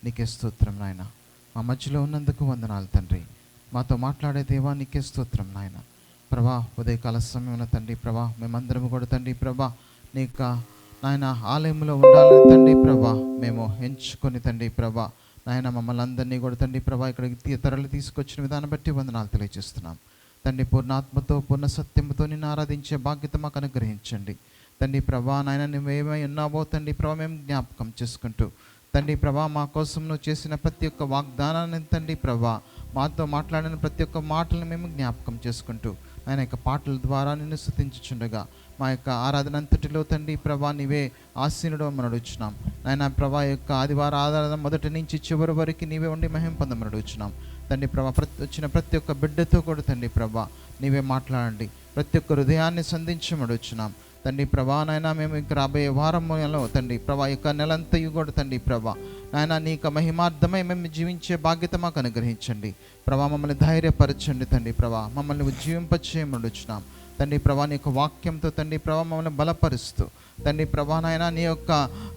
నీకే స్తోత్రం నాయన. మా మధ్యలో ఉన్నందుకు వందనాలు తండ్రి. మాతో మాట్లాడే దేవా నీకే స్తోత్రం నాయన. ప్రభా ఉదయకాల సమయంలో తండ్రి ప్రభా మేమందరం కూడా తండ్రి ప్రభా నీ యొక్క నాయన ఆలయంలో ఉండాలని తండ్రి ప్రభా మేము ఎంచుకొని తండ్రి ప్రభా నాయన మమ్మల్ని అందరినీ కూడా తండ్రి ప్రభా ఇక్కడికి తరలి తీసుకొచ్చిన విధానం బట్టి వందనాలు తెలియజేస్తున్నాం తండ్రి. పూర్ణాత్మతో పూర్ణ సత్యముతో నిన్ను ఆరాధించే బాధ్యత మాకు అనుగ్రహించండి తండ్రి ప్రభా. నాయన నువ్వేమై ఉన్నావో తండ్రి ప్రభా మేము జ్ఞాపకం చేసుకుంటూ తండ్రి ప్రభా మా కోసం నువ్వు చేసిన ప్రతి ఒక్క వాగ్దానాన్ని తండ్రి ప్రభా మాతో మాట్లాడిన ప్రతి ఒక్క మాటలను మేము జ్ఞాపకం చేసుకుంటూ ఆయన యొక్క పాటల ద్వారా నిన్ను స్తుతించుచుండగా మా యొక్క ఆరాధన అంతటిలో తండ్రి ప్రభా నీవే ఆసీనుడు మనం అడుగుచున్నాం నాయన. ప్రభా యొక్క ఆదివార ఆరాధన మొదటి నుంచి చివరి వరకు నీవే ఉండి మహిమ పొందమని అడుగుచున్నాం తండ్రి ప్రభా. వచ్చిన ప్రతి ఒక్క బిడ్డతో కూడా తండ్రి ప్రభా నీవే మాట్లాడండి, ప్రతి ఒక్క హృదయాన్ని సంధించమడుచున్నాం తండ్రి ప్రభా. నాయన మేము ఇంక రాబోయే వారంలో తండ్రి ప్రభా యొక్క నెలంతయు కూడా తండ్రి ప్రభా నాయన నీ యొక్క మహిమార్థమై మేము జీవించే బాధ్యత మాకు అనుగ్రహించండి ప్రభా. మమ్మల్ని ధైర్యపరచండి తండ్రి ప్రభా, మమ్మల్ని ఉజ్జీవింపచేయమడుచున్నాం తండ్రి ప్రభా. నీ యొక్క వాక్యంతో తండ్రి ప్రభా మమ్మల్ని బలపరుస్తూ తండ్రి ప్రభా నాయన నీ యొక్క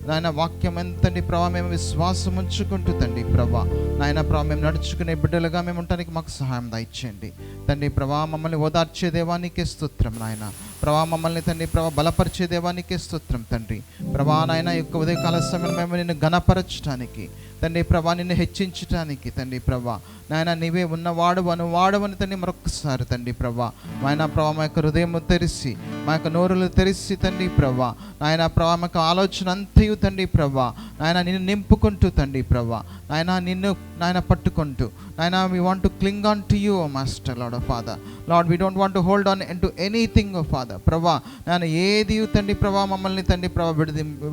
నాయన వాక్యం తండ్రి ప్రభా మేము విశ్వాసం ఉంచుకుంటూ తండ్రి ప్రభా నాయన ప్రభా మేము నడుచుకునే బిడ్డలుగా మేము ఉండటానికి మాకు సహాయం దయచేయండి తండ్రి ప్రభా. మమ్మల్ని ఓదార్చే దేవానికే స్తోత్రం నాయన ప్రభా. మమ్మల్ని తండ్రి ప్రభా బలపరిచే దేవానికే స్తోత్రం తండ్రి ప్రభా. నాయన యొక్క ఉదయకాల సమయంలో మేము నిన్ను ఘనపరచడానికి తండ్రి ప్రభా నిన్ను హెచ్చించడానికి తండ్రి ప్రభా నాయన నీవే వాడవని తండ్రి మరొకసారి తండ్రి ప్రభా నాయన ప్రభా మా యొక్క హృదయం తెరిచి మా యొక్క నోరులు తెరిచి తండ్రి ప్రభా నాయన ప్రభా మా యొక్క ఆలోచన అంతయు తండ్రి ప్రభా నాయన నిన్ను నింపుకుంటూ తండ్రి ప్రభా నాయన నిన్ను నాయన పట్టుకుంటూ నాయన we want to క్లింగ్ on to you master lord of father lord. We don't want to hold on to anything of father ప్రభా. నాయన ఏది తండ్రి ప్రభా మమ్మల్ని తండ్రి ప్రభా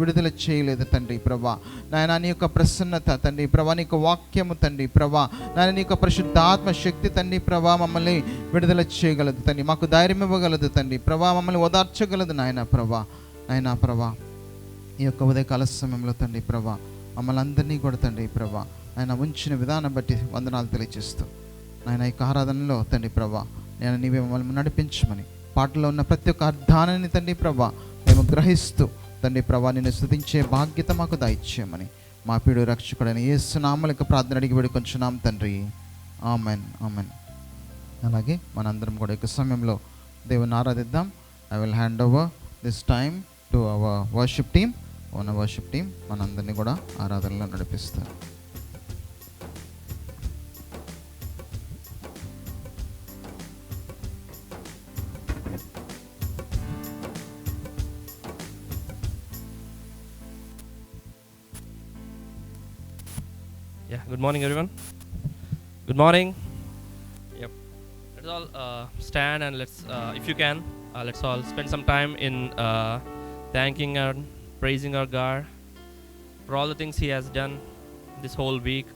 విడుదల చేయలేదు తండ్రి ప్రభా నాయన. నీ యొక్క ప్రసన్నత తండ్రి ప్రభా, నీ యొక్క వాక్యము తండ్రి ప్రభా నాయన, నీ యొక్క పరిశుద్ధాత్మ శక్తి తండ్రి ప్రభా మమ్మల్ని విడుదల చేయగలదు తండ్రి, మాకు ధైర్యం ఇవ్వగలదు తండ్రి ప్రభా, మమ్మల్ని ఓదార్చగలదు నాయన ప్రభా. నాయన ప్రభా ఈ యొక్క ఉదయకాల సమయంలో తండ్రి ప్రభా మమ్మల్ని అందరినీ కూడా తండ్రి ప్రభా ఆయన ఉంచిన విధానం బట్టి వందనాలు తెలియజేస్తూ నాయన ఈ ఆరాధనలో తండ్రి ప్రభా నేను నీవే మమ్మల్ని నడిపించమని పాటలో ఉన్న ప్రతి ఒక్క అర్థానాన్ని తండ్రి ప్రభా మేము గ్రహిస్తూ తండ్రి ప్రభా నిన్ను స్తుతించే బాధ్యత మాకు దయచేయమని మా పీడు రక్షకుడైన యేసు నామములో ప్రార్థన అడిగి వేడుకొంచున్నాం తండ్రి. Amen amen. అలాగే మనందరం కూడా ఈ సమయంలో దేవుని ఆరాధిద్దాం. I will hand over this time to our worship team. Own worship team మనందరినీ కూడా ఆరాధనలో నడిపిస్తారు. Yeah, good morning everyone. Good morning. Yep. Let's all stand and let's, if you can, let's all spend some time in thanking and praising our God for all the things He has done this whole week,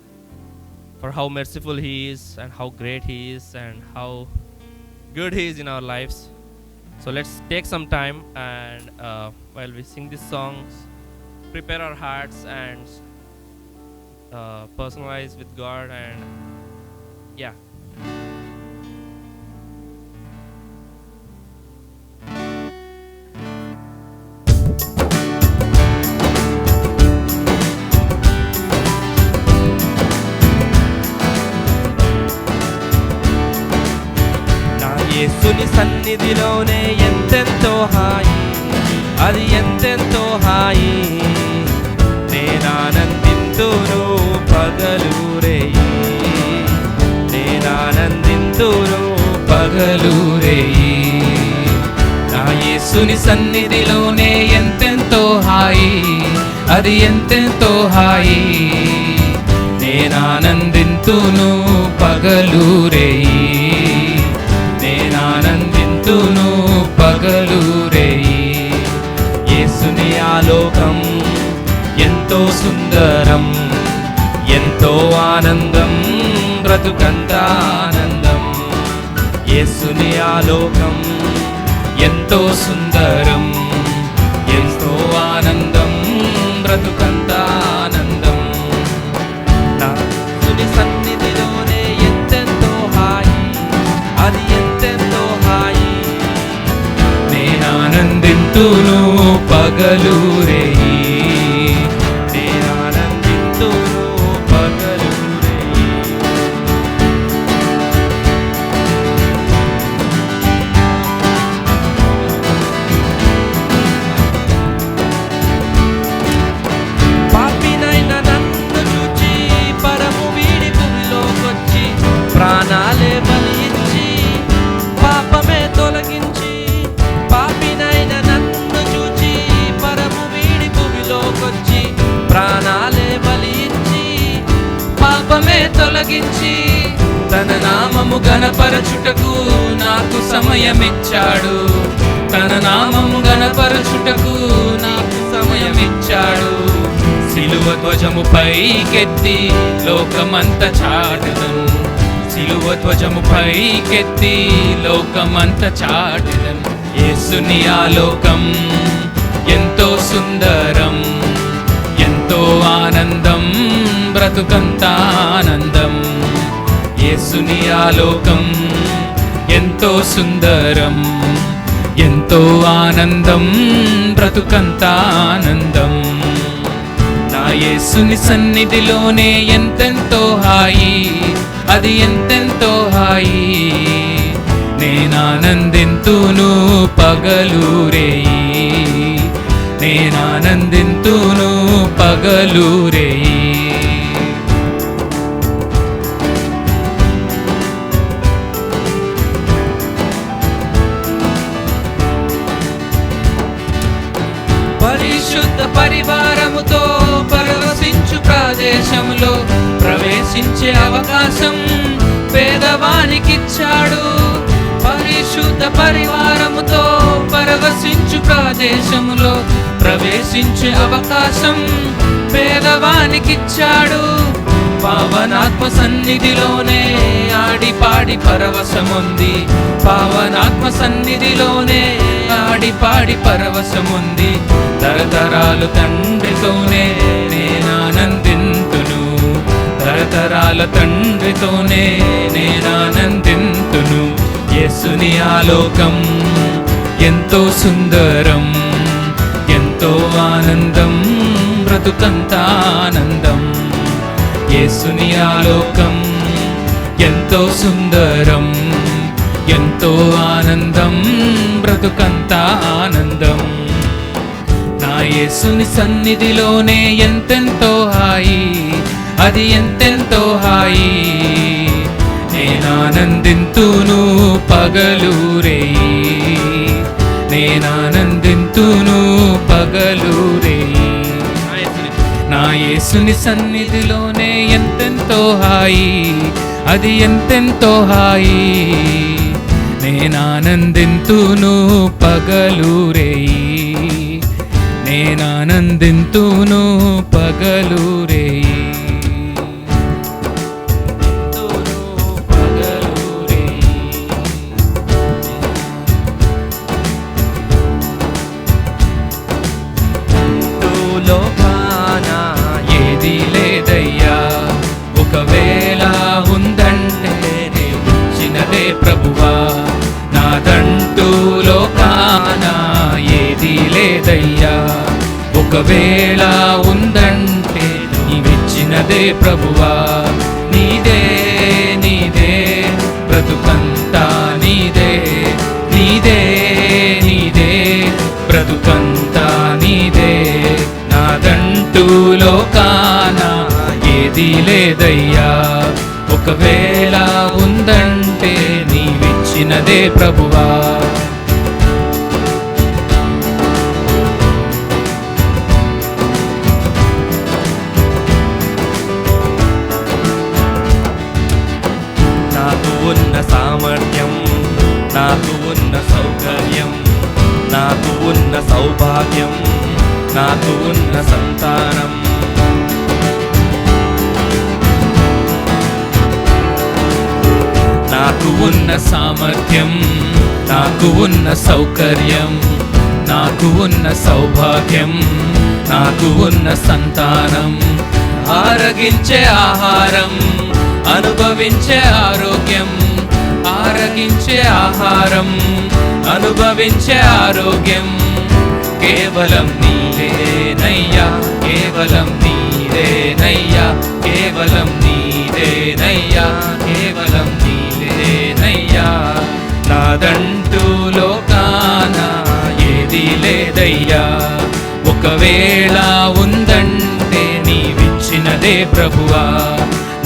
for how merciful He is and how great He is and how good He is in our lives. So let's take some time and while we sing these songs, prepare our hearts and personalize with God and yeah. నా యేసుని సన్నిధిలోనే ఎంతెంతో హాయి, అది ఎంతెంతో హాయి, నేనానందింతును పగలు రేయి, నేనానందింతును పగలు రేయి. నా యేసుని సన్నిధిలోనే ఎంతెంతో హాయి, అది ఎంతెంతో హాయి, నేనానందింతును పగలు రేయి, నేనానందింతును పగలు రేయి. యేసుని ఆలోకం ఎంతో సుందరం, ఎంతో ఆనందం, బ్రతుకంత ఆనందం. యేసుని ఆలోకం ఎంతో సుందరం, ఎంతో ఆనందం, బ్రతుకంత ఆనందం. నా యేసుని సన్నిధిలోనే ఎంతెంతో హాయి, అది ఎంతెంతో హాయి, నేనానందింతును పగలు రేయి, నేనానందింతును పాపమే తొలగించి తన నామము గణపరచుటకు నాకు సమయమిచ్చాడు. తన నామము గణపరచుటకు నాకు సమయమిచ్చాడు. సిలువ ధ్వజము పైకెత్తి లోకమంత చాటెదను. సిలువ ధ్వజము పైకెత్తి లోకమంత చాటెదను. యేసుని ఆలోకం ఎంతో సుందరం, ఎంతో ఆనందం, బ్రతుకంత ఆనందం. యేసుని ఆలోకం ఎంతో సుందరం, ఎంతో ఆనందం, బ్రతుకంత ఆనందం. నా యేసుని సన్నిధిలోనే ఎంతెంతో హాయి, అది ఎంతెంతో హాయి. నేనానందింతును పగలు రేయి, నేనానందింతును పగలు రేయి. పరిశుద్ధ పరివారముతో పరవశించు ప్రదేశంలో ప్రవేశించే అవకాశం పేదవానికిచ్చాడు. పరిశుద్ధ పరివారముతో పరవశించు ప్రదేశంలో ప్రవేశించే అవకాశం పేదవానికిచ్చాడు. పావనాత్మ సన్నిధిలోనే ఆడి పాడి పరవశముంది. పావనాత్మ సన్నిధిలోనే ఆడి పాడి పరవశముంది. తరతరాలు తండ్రితోనే నేనానందింతును. తరతరాల తండ్రితోనే నేనానందింతును. యేసుని ఆలోకం ఎంతో సుందరం, ఎంతో ఆనందం, బ్రతుకంత ఆనందం. యేసుని ఆలోకం ఎంతో సుందరం, ఎంతో ఆనందం, బ్రతుకంత ఆనందం. నా యేసుని సన్నిధిలోనే ఎంతెంతో హాయి, అది ఎంతెంతో హాయి. నేనానందింతును పగలు రేయి, నేనానందింతును పగలు రేయి. నా యేసుని సన్నిధిలోనే ఎంతెంతో హాయి, అది ఎంతెంతో హాయి. నేనానందింతును పగలు రేయి, నేనానందింతును పగలు రేయి. లోకాన ఏది లేదయ్యా, ఒకవేళ ఉందంటే చిన్నదే ప్రభువా. నాదంటూ లోకాన ఏది లేదయ్యా, ఒకవేళ ఉందంటే నీవిచ్చినదే ప్రభువా. నీదే నీదే బ్రతుకంతా నీదే, నీదే నీదే బ్రతుకంతా నీదే. నాదంటూ లోకాన ఏది లేదయ్యా, ఒకవేళ ఉందంటే నీవిచ్చినదే ప్రభువా. నాకు ఉన్న సామర్థ్యం, నాకు ఉన్న సౌకర్యం, నాకు ఉన్న సౌభాగ్యం, నాకు ఉన్న సంతానం, నాకు ఉన్న సామర్థ్యం, నాకు ఉన్న సౌకర్యం, నాకు ఉన్న సౌభాగ్యం, నాకు ఉన్న సంతానం. ఆరగించే ఆహారం, అనుభవించే ఆరోగ్యం, ఆరగించే ఆహారం, అనుభవించే ఆరోగ్యం. కేవలం నీదేనయ్యా, కేవలం నీదేనయ్యా, కేవలం నీదేనయ్యా, కేవలం నీదేనయ్యా. నాదంటూ లోకాన ఏది లేదయ్యా, ఒకవేళ ఉందంటే నీవిచ్చినదే ప్రభువా.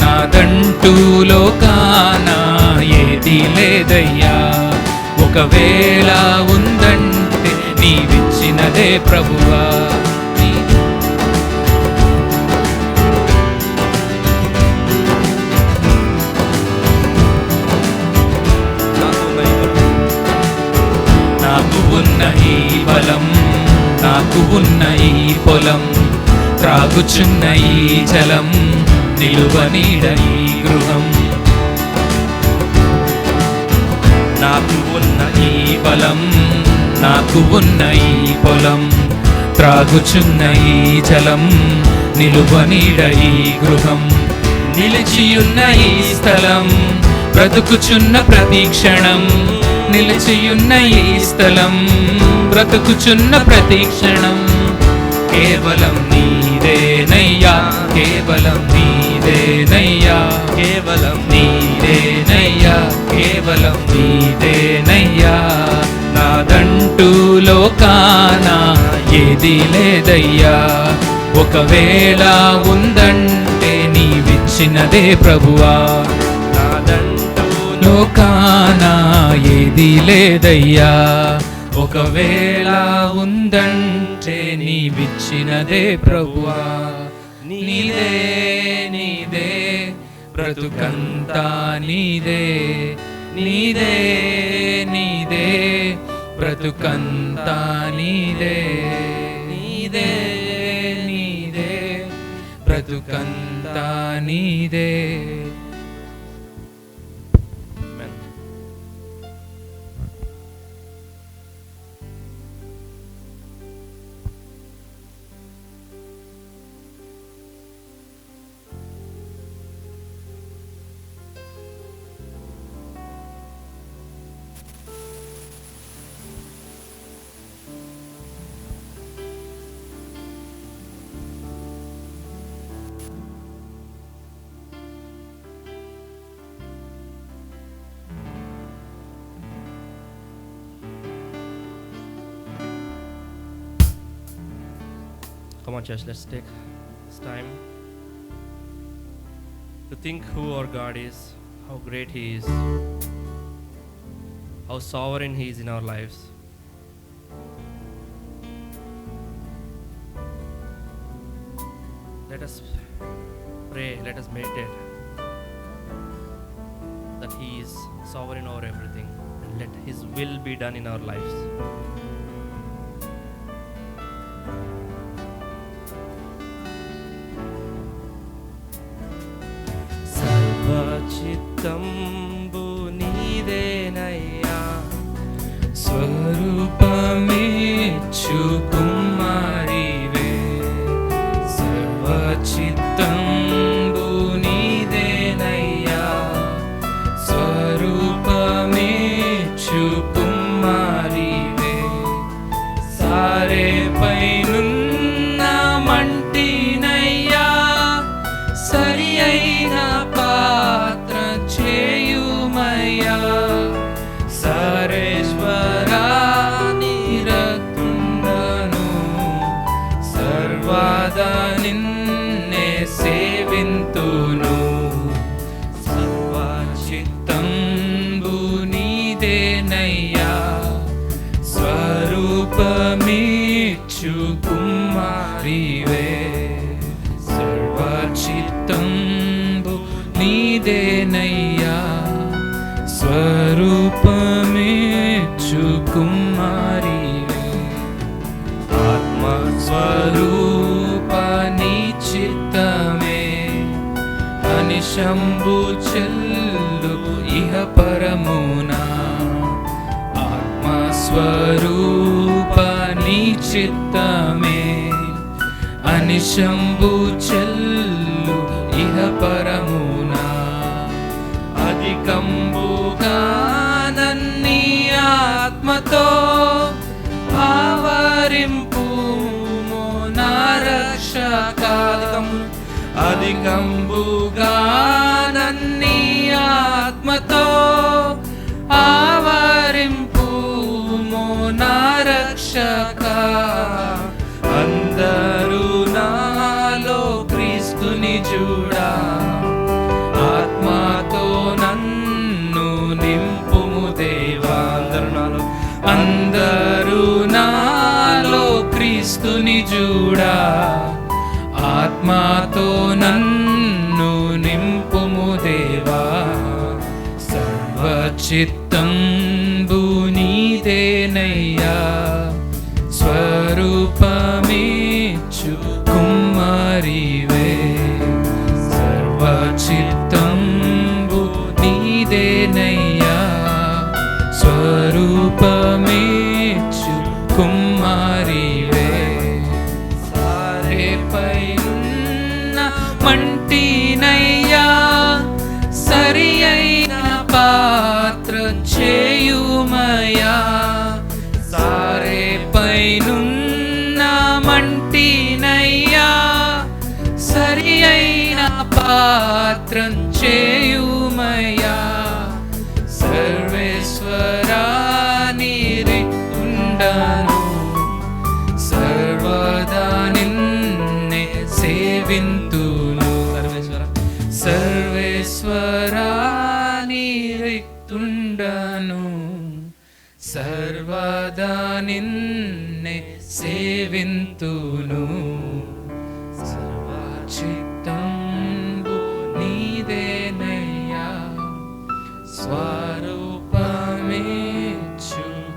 నాదంటూ లోకాన ఏది లేదయ్యా, ఒకవేళ ఉందంటే నీవిచ్చినదే ప్రభువా. పొలం, త్రాగుచున్న ఈ జలం, నిలువ నీడ ఈ గృహం. నాకు ఉన్న ఈ బలం, నాకు ఉన్న ఈ పొలం, త్రాగుచున్న ఈ జలం, నిలువ నీడ ఈ గృహం. నిలిచియున్న ఈ స్థలం, బ్రతుకుచున్న ప్రతి క్షణం, నిలిచియున్న ఈ స్థలం, బ్రతుకుచున్న ప్రతి క్షణం. కేవలం నీదేనయ్యా, కేవలం నీదేనయ్యా, కేవలం నీదేనయ్యా, కేవలం నీదేనయ్యా. నాదంటూ లోకాన ఏది లేదయ్యా, ఒకవేళ ఉందంటే నీవిచ్చినదే ప్రభువా. నాదంటూ లోకాన ఏది లేదయ్యా, ఒకవేళ ఉందంటే నీవిచ్చినదే ప్రభువా. నీదే నీదే బ్రతుకంతా నీదే, నీదే నీదే బ్రతుకంతా నీదే, నీదే నీదే బ్రతుకంతా నీదే. Come on, church, let's take this time to think who our God is, how great He is, how sovereign He is in our lives. Let us pray, let us meditate that He is sovereign over everything, and let His will be done in our lives. చిత్తంబు నీదేనయ్యా, స్వరూపమిచ్చు కుమారివే. సర్వచిత్తంబు నీదేనయ్యా, స్వరూపమిచ్చు కుమారివే. సారే పైనున్న మంటినయ్యా, సరి అయిన పాత్ర చేయుమయ్యా. సరేశ్వరా నీరకుండను, సర్వదా నిన్నే సేవింతును. సర్వచిత్తంబు నీదేనయ్యా, స్వరూపమిచ్చు కుమారివే. సర్వచిత్తంబు నీదేనయ్యా, స్వరూపమిచ్చు కుమారివే. ఆత్మస్వరూప నీ చిత్తమే, అనిశంభు చెల్లు ఇహ పరమునా. ఆత్మస్వరూప నీ చిత్తమే, అనిశంభు చెల్లు ఇహ పరమునా. అధికంబుగా నన్ని ఆత్మతో ఆవరింపు నా రక్షక. అధికంబుగా నన్ని ఆత్మతో ఆవరింపు నా రక్షక. అందరూ నాలో క్రీస్తుని చూడా, ఆత్మతో నన్ను నింపుము దేవా. అందరూ నాలో క్రీస్తుని చూడా, ఆత్మతో నన్ను నింపుము దేవా. సర్వచిత్తంబు నీదేనయ్యా, స్వరూపమిచ్చు చిత్తంబు నీదేనయ్యా స్వరూపమేచ్చు కుమారివే సారేపై ఉన్న మంటినయ్యా సరి అయిన పాత్ర చేయుమయా సారేపైనున్న మంటినయ్యా సరి అయిన పాత్రం చేయుమయా సర్వేశ్వరా నీరే ఉండను సర్వదా నిన్నే సేవింతును సర్వేశ్వరా నీరెత్తుండను సర్వదా నిన్నే సేవింతును సర్వచిత్తంబు నీదేనయ్యా స్వరూపమేచ్చు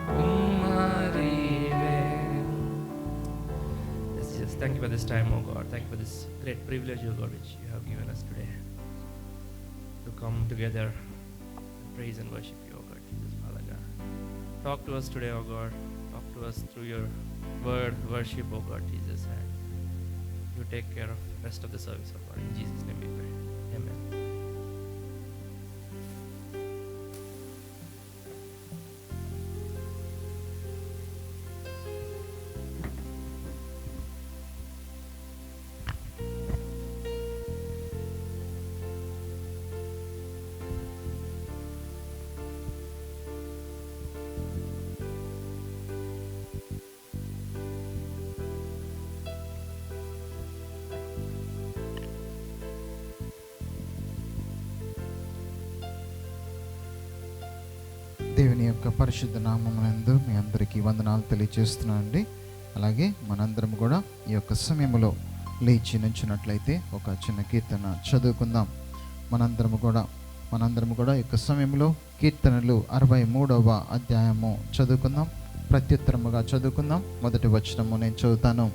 కుమారివే. Yes, yes. Thank you for this time, oh God. Thank you for this great privilege, oh God, which you have given us today to come together and praise and worship you, oh God, Jesus, Father God. Talk to us today, oh God. Talk to us through your word, worship, oh God, Jesus, and you take care of the rest of the service, oh God. In Jesus' name we pray. Amen. దేవుని యొక్క పరిశుద్ధ నామమునందు మీ అందరికీ వందనాలు తెలియజేస్తున్నానండి. అలాగే మనందరం కూడా ఈ యొక్క సమయంలో లేచి నుంచినట్లయితే ఒక చిన్న కీర్తన చదువుకుందాం. మనందరము కూడా ఈ యొక్క సమయంలో కీర్తనలు 63వ అధ్యాయము చదువుకుందాం. ప్రత్యుత్తరముగా చదువుకుందాం. మొదటి వచనము నేను చదువుతాను,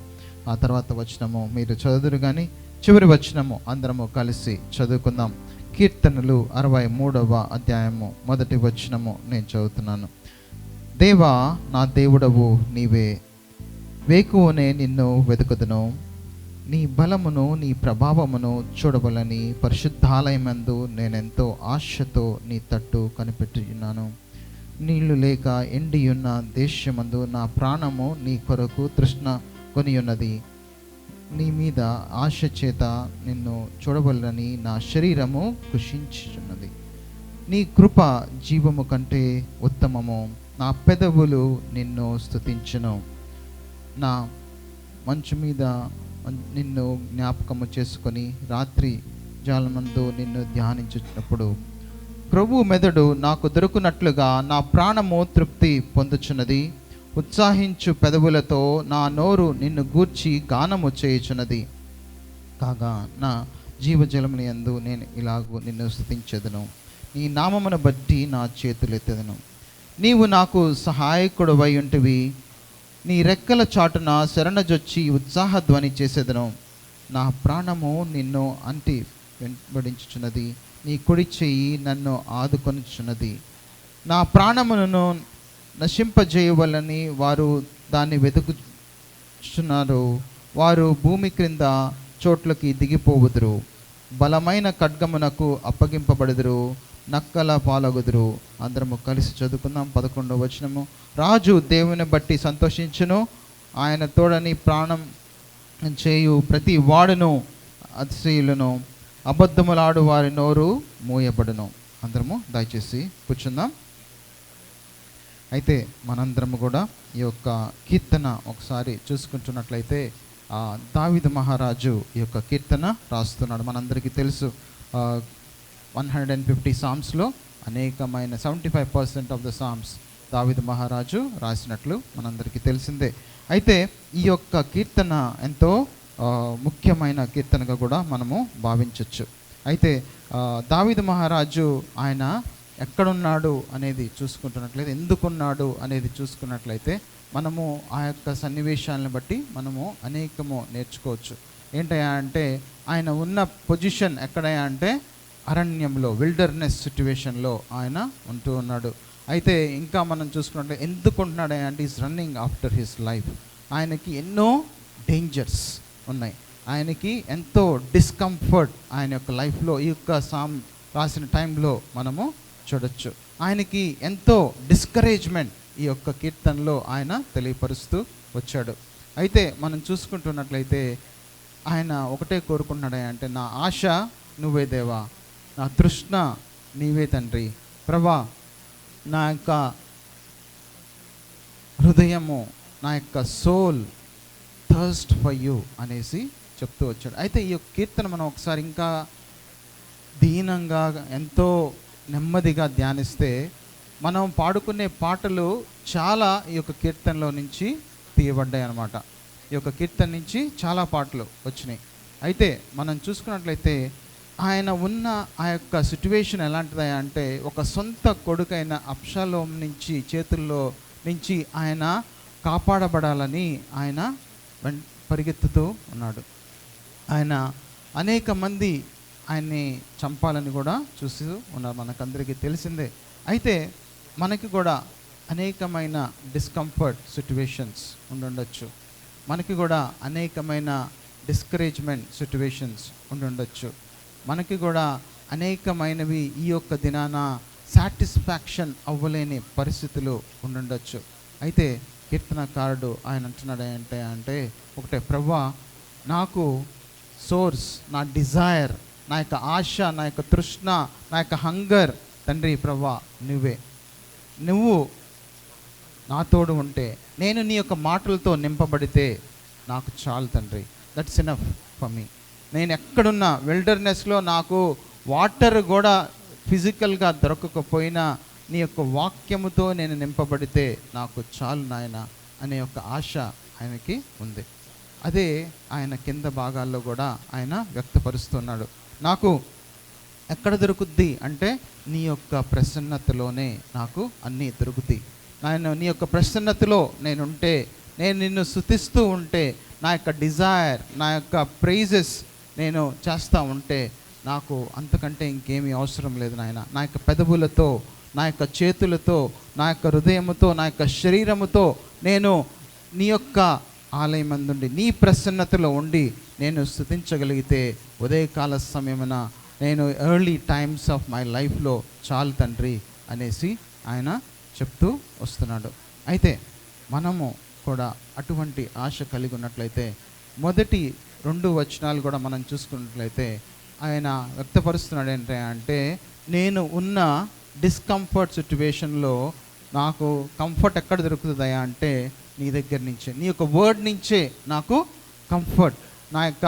ఆ తర్వాత వచనము మీరు చదువుదురు కానీ చివరి వచనము అందరము కలిసి చదువుకుందాం. కీర్తనలు 63వ అధ్యాయము మొదటి వచనము నేను చదువుతున్నాను. దేవా నా దేవుడవు నీవే, వేకువనే నిన్ను వెతుకుదును. నీ బలమును నీ ప్రభావమును చూడవలని పరిశుద్ధాలయమందు నేనెంతో ఆశతో నీ తట్టు కనిపెట్టుచున్నాను. నీళ్లు లేక ఎండియున్న దేశమందు నా ప్రాణము నీ కొరకు తృష్ణ కొనియున్నది. నీ మీద ఆశ చేత నిన్ను చూడవలని నా శరీరము కృషించుచున్నది. నీ కృప జీవము కంటే ఉత్తమము. నా పెదవులు నిన్ను స్తుతించును. నా మంచు మీద నిన్ను జ్ఞాపకము చేసుకొని రాత్రి జాలమందు నిన్ను ధ్యానించినప్పుడు ప్రభు మెదడు నాకు దొరుకునట్లుగా నా ప్రాణము తృప్తి పొందుచున్నది. ఉత్సాహించు పెదవులతో నా నోరు నిన్ను గూర్చి గానము చేయుచున్నది. కాగా నా జీవజలముని యందు నేను ఇలాగూ నిన్ను స్తుతించెదను. నీ నామమును బట్టి నా చేతులెత్తెదను. నీవు నాకు సహాయకుడవై ఉంటివి. నీ రెక్కల చాటున శరణజొచ్చి ఉత్సాహధ్వని చేసేదను. నా ప్రాణము నిన్ను అంటి వెంబడించుచున్నది. నీ కుడి చెయ్యి నన్ను ఆదుకొనుచున్నది. నా ప్రాణమును నశింపజేయవలని వారు దాన్ని వెతుకుచున్నారు. వారు భూమి క్రింద చోట్లకి దిగిపోవుదురు. బలమైన ఖడ్గమునకు అప్పగింపబడుదురు. నక్కల పాలగుదురు. అందరము కలిసి చదువుకుందాం. 11వ వచనము. రాజు దేవుని బట్టి సంతోషించును. ఆయన తోడని ప్రాణం చేయు ప్రతి వాడును అతిశయులను. అబద్ధములాడు వారి నోరు మూయబడును. అందరము దయచేసి కూర్చుందాం. అయితే మనందరము కూడా ఈ యొక్క కీర్తన ఒకసారి చూసుకుంటున్నట్లయితే దావీదు మహారాజు ఈ యొక్క కీర్తన రాస్తున్నాడు. మనందరికీ తెలుసు 150 సామ్స్లో అనేకమైన 75% ఆఫ్ ద సామ్స్ దావీదు మహారాజు రాసినట్లు మనందరికీ తెలిసిందే. అయితే ఈ యొక్క కీర్తన ఎంతో ముఖ్యమైన కీర్తనగా కూడా మనము భావించవచ్చు. అయితే దావీదు మహారాజు ఆయన ఎక్కడున్నాడు అనేది చూసుకుంటున్నట్లయితే, ఎందుకున్నాడు అనేది చూసుకున్నట్లయితే మనము ఆ యొక్క సన్నివేశాలను బట్టి మనము అనేకము నేర్చుకోవచ్చు. ఏంటయ్యా అంటే ఆయన ఉన్న పొజిషన్ ఎక్కడయ్యా అంటే అరణ్యంలో విల్డర్నెస్ సిట్యువేషన్లో ఆయన ఉంటూ ఉన్నాడు. అయితే ఇంకా మనం చూసుకుంటే ఎందుకు ఉంటున్నాడు అంటే is running after his life. ఆయనకి ఎన్నో డేంజర్స్ ఉన్నాయి, ఆయనకి ఎంతో డిస్కంఫర్ట్ ఆయన యొక్క లైఫ్లో ఈ యొక్క రాసిన టైంలో మనము చూడొచ్చు. ఆయనకి ఎంతో డిస్కరేజ్మెంట్ ఈ యొక్క కీర్తనలో ఆయన తెలియపరుస్తూ వచ్చాడు. అయితే మనం చూసుకుంటున్నట్లయితే ఆయన ఒకటే కోరుకుంటున్నాడు అంటే నా ఆశ నువ్వే దేవా, నా తృష్ణ నీవే తండ్రి. ప్రభా, నా యొక్క హృదయము, నా యొక్క సోల్ థర్స్ట్ ఫర్ యూ అనేసి చెప్తూ వచ్చాడు. అయితే ఈ యొక్క కీర్తన మనం ఒకసారి ఇంకా దీనంగా ఎంతో నెమ్మదిగా ధ్యానిస్తే మనం పాడుకునే పాటలు చాలా ఈ యొక్క కీర్తనలో నుంచి తీయబడ్డాయి అన్నమాట. ఈ యొక్క కీర్తన నుంచి చాలా పాటలు వచ్చినాయి. అయితే మనం చూసుకున్నట్లయితే ఆయన ఉన్న ఆ యొక్క సిట్యువేషన్ ఎలాంటిది అంటే ఒక సొంత కొడుకైన అబ్షాలోం నుంచి చేతుల్లో నుంచి ఆయన కాపాడబడాలని ఆయన పరిగెత్తుతూ ఉన్నాడు. ఆయన అనేక మంది ఆయన్ని చంపాలని కూడా చూస్తూ ఉన్నారు, మనకందరికీ తెలిసిందే. అయితే మనకి కూడా అనేకమైన డిస్కంఫర్ట్ సిట్యువేషన్స్ ఉండుండొచ్చు, మనకి కూడా అనేకమైన డిస్కరేజ్మెంట్ సిట్యువేషన్స్ ఉండుండొచ్చు, మనకి కూడా అనేకమైనవి ఈ యొక్క దినాన సాటిస్ఫాక్షన్ అవ్వలేని పరిస్థితులు ఉండుండొచ్చు. అయితే కీర్తనకారుడు ఆయన అంటున్నాడు అంటే ఒకటే, ప్రభువా నాకు సోర్స్, నా డిజైర్, నా యొక్క ఆశ, నా యొక్క తృష్ణ, నా యొక్క హంగర్ తండ్రి ప్రభువా నువ్వే. నువ్వు నా తోడు ఉంటే, నేను నీ యొక్క మాటలతో నింపబడితే నాకు చాలు తండ్రి. That's enough for me. నేను ఎక్కడున్నా విల్డర్నెస్లో నాకు వాటర్ కూడా ఫిజికల్గా దొరకకపోయినా నీ యొక్క వాక్యముతో నేను నింపబడితే నాకు చాలు నాయన అనే యొక్క ఆశ ఆయనకి ఉంది. అదే ఆయన కింద భాగాల్లో కూడా ఆయన వ్యక్తపరుస్తున్నాడు. నాకు ఎక్కడ దొరుకుద్ది అంటే నీ యొక్క ప్రసన్నతలోనే నాకు అన్నీ దొరుకుతాయి. నేను నీ యొక్క ప్రసన్నతలో నేనుంటే, నేను నిన్ను స్తుతిస్తూ ఉంటే, నా యొక్క డిజైర్, నా యొక్క ప్రైజెస్ నేను చేస్తూ ఉంటే నాకు అంతకంటే ఇంకేమీ అవసరం లేదు నాయన. నా యొక్క పెదవులతో, నా యొక్క చేతులతో, నా యొక్క హృదయముతో, నా యొక్క శరీరముతో నేను నీ యొక్క ఆలయమందుండి నీ ప్రసన్నతలో ఉండి నేను స్తుతించగలిగితే ఉదయకాల సమయమున నేను ఎర్లీ టైమ్స్ ఆఫ్ మై లైఫ్లో చాలు తండ్రి అనేసి ఆయన చెప్తూ వస్తున్నాడు. అయితే మనము కూడా అటువంటి ఆశ కలిగి ఉన్నట్లయితే మొదటి 2 వచనాలు కూడా మనం చూసుకున్నట్లయితే ఆయన వ్యక్తపరుస్తున్నాడు అంటే నేను ఉన్న డిస్కంఫర్ట్ సిట్యువేషన్లో నాకు కంఫర్ట్ ఎక్కడ దొరుకుతుందయా అంటే నీ దగ్గర నుంచే, నీ యొక్క వర్డ్ నుంచే నాకు కంఫర్ట్. నా యొక్క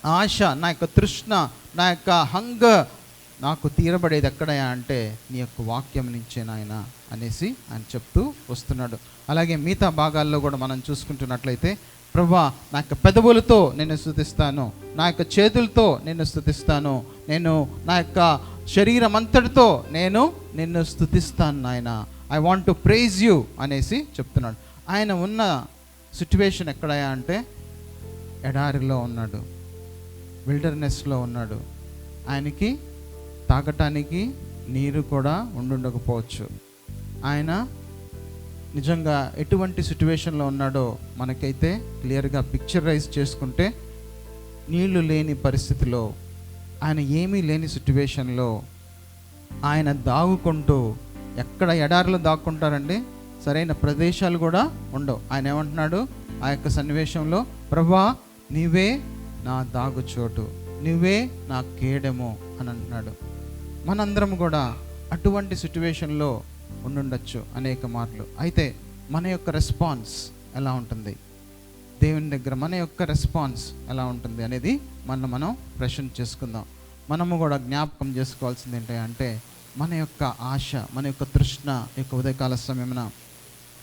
ఆశ, నా యొక్క తృష్ణ, నా యొక్క హంగర్ నాకు తీరబడేది ఎక్కడయా అంటే నీ యొక్క వాక్యం నుంచే నాయన అనేసి ఆయన చెప్తూ వస్తున్నాడు. అలాగే మిగతా భాగాల్లో కూడా మనం చూసుకుంటున్నట్లయితే ప్రభువా నా యొక్క పెదవులతో నేను స్తుతిస్తాను, నా యొక్క చేతులతో నేను స్తుతిస్తాను, నేను నా యొక్క శరీరం అంతటితో నేను నిన్ను స్తుతిస్తాను నాయన, I want to praise you అనేసి చెప్తున్నాడు. ఆయన ఉన్న సిట్యువేషన్ ఎక్కడయా అంటే ఎడారిలో ఉన్నాడు, విల్డర్నెస్లో ఉన్నాడు. ఆయనకి తాగటానికి నీరు కూడా ఉండుండకపోవచ్చు. ఆయన నిజంగా ఎటువంటి సిట్యువేషన్లో ఉన్నాడో మనకైతే క్లియర్గా పిక్చరైజ్ చేసుకుంటే నీళ్లు లేని పరిస్థితిలో, ఆయన ఏమీ లేని సిట్యువేషన్లో ఆయన దాగుకుంటూ, ఎక్కడ ఎడారిలో దాక్కుంటారండి, సరైన ప్రదేశాలు కూడా ఉండవు. ఆయన ఏమంటున్నాడు ఆ యొక్క సన్నివేశంలో, ప్రభువా నీవే నా దాగుచోటు, నువ్వే నా కేడెము అని అంటున్నాడు. మనందరం కూడా అటువంటి సిట్యువేషన్లో ఉండుండొచ్చు అనేక మార్లు. అయితే మన యొక్క రెస్పాన్స్ ఎలా ఉంటుంది, దేవుని దగ్గర మన యొక్క రెస్పాన్స్ ఎలా ఉంటుంది అనేది మనం ప్రశ్న చేసుకుందాం. మనము కూడా జ్ఞాపకం చేసుకోవాల్సింది ఏంటంటే మన యొక్క ఆశ, మన యొక్క తృష్ణ ఈ యొక్క ఉదయకాల సమయమున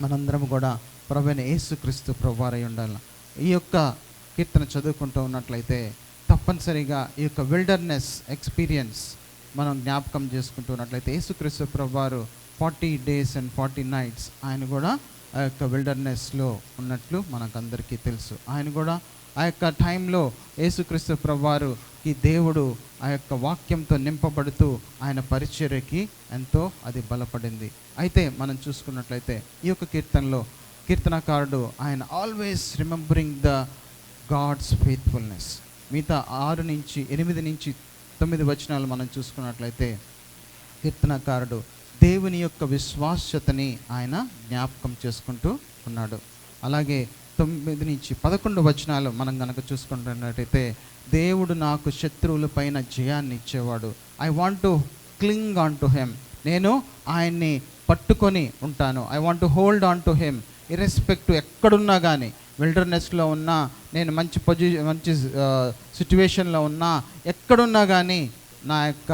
మనందరం కూడా ప్రభువైన యేసుక్రీస్తు ప్రభువారై ఉండాలి. ఈ యొక్క కీర్తన చదువుకుంటూ ఉన్నట్లయితే తప్పనిసరిగా ఈ యొక్క విల్డర్నెస్ ఎక్స్పీరియన్స్ మనం జ్ఞాపకం చేసుకుంటున్నట్లయితే యేసుక్రీస్తు ప్రభువారు 40 days and 40 nights ఆయన కూడా ఆ యొక్క విల్డర్నెస్లో ఉన్నట్లు మనకందరికీ తెలుసు. ఆయన కూడా ఆ యొక్క టైంలో యేసుక్రీస్తు ప్రభువారుకి దేవుడు ఆ యొక్క వాక్యంతో నింపబడుతూ ఆయన పరిచర్యకి ఎంతో అది బలపడింది. అయితే మనం చూసుకున్నట్లయితే ఈ యొక్క కీర్తనలో కీర్తనకారుడు ఆయన always remembering the God's faithfulness. మిగతా 6 నుంచి 8 నుంచి 9 వచనాలు మనం చూసుకున్నట్లయితే కీర్తనకారుడు దేవుని యొక్క విశ్వాస్యతని ఆయన జ్ఞాపకం చేసుకుంటూ ఉన్నాడు. అలాగే 9 నుంచి 11 వచనాలు మనం కనుక చూసుకుంటున్నట్టయితే దేవుడు నాకు శత్రువుల పైన జయాన్ని ఇచ్చేవాడు. I want to క్లింగ్ on to him. నేను ఆయన్ని పట్టుకొని ఉంటాను. I want to hold on to him irrespective ఎక్కడున్నా కానీ, విల్డర్నెస్లో ఉన్నా, నేను మంచి సిచ్యువేషన్లో ఉన్నా, ఎక్కడున్నా కానీ నా యొక్క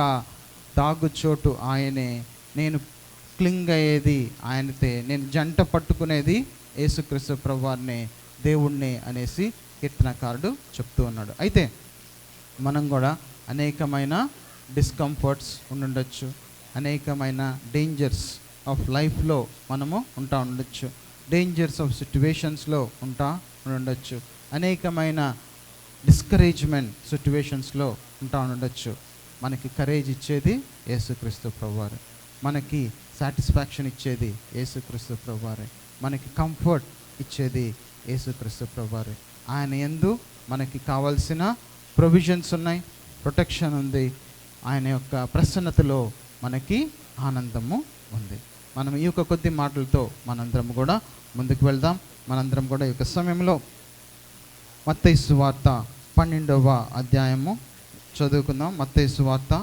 దాగు చోటు ఆయనే. నేను క్లింగ్ అయ్యేది ఆయనతే, నేను జంట పట్టుకునేది యేసుక్రీస్తు ప్రభువారిని, దేవుణ్ణి అనేసి కీర్తనకారుడు చెప్తూ ఉన్నాడు. అయితే మనం కూడా అనేకమైన డిస్కంఫర్ట్స్ ఉండుండొచ్చు, అనేకమైన డేంజర్స్ ఆఫ్ లైఫ్లో మనము ఉండొచ్చు, డేంజర్స్ ఆఫ్ సిట్యువేషన్స్లో ఉండొచ్చు, అనేకమైన డిస్కరేజ్మెంట్ సిట్యువేషన్స్లో ఉండొచ్చు. మనకి కరేజ్ ఇచ్చేది యేసుక్రీస్తు ప్రభువారే, మనకి సాటిస్ఫాక్షన్ ఇచ్చేది యేసుక్రీస్తు ప్రభువారే, మనకి కంఫర్ట్ ఇచ్చేది యేసుక్రీస్తు ప్రభువారే. ఆయన యందు మనకి కావాల్సిన ప్రొవిజన్స్ ఉన్నాయి, ప్రొటెక్షన్ ఉంది, ఆయన యొక్క ప్రసన్నతలో మనకి ఆనందము ఉంది. మనం ఈ యొక్క కొద్ది మాటలతో మనందరం కూడా ముందుకు వెళ్దాం. మనందరం కూడా ఈ యొక్క సమయంలో మత్తయి సువార్త 12వ అధ్యాయము చదువుకుందాం. మత్తయి సువార్త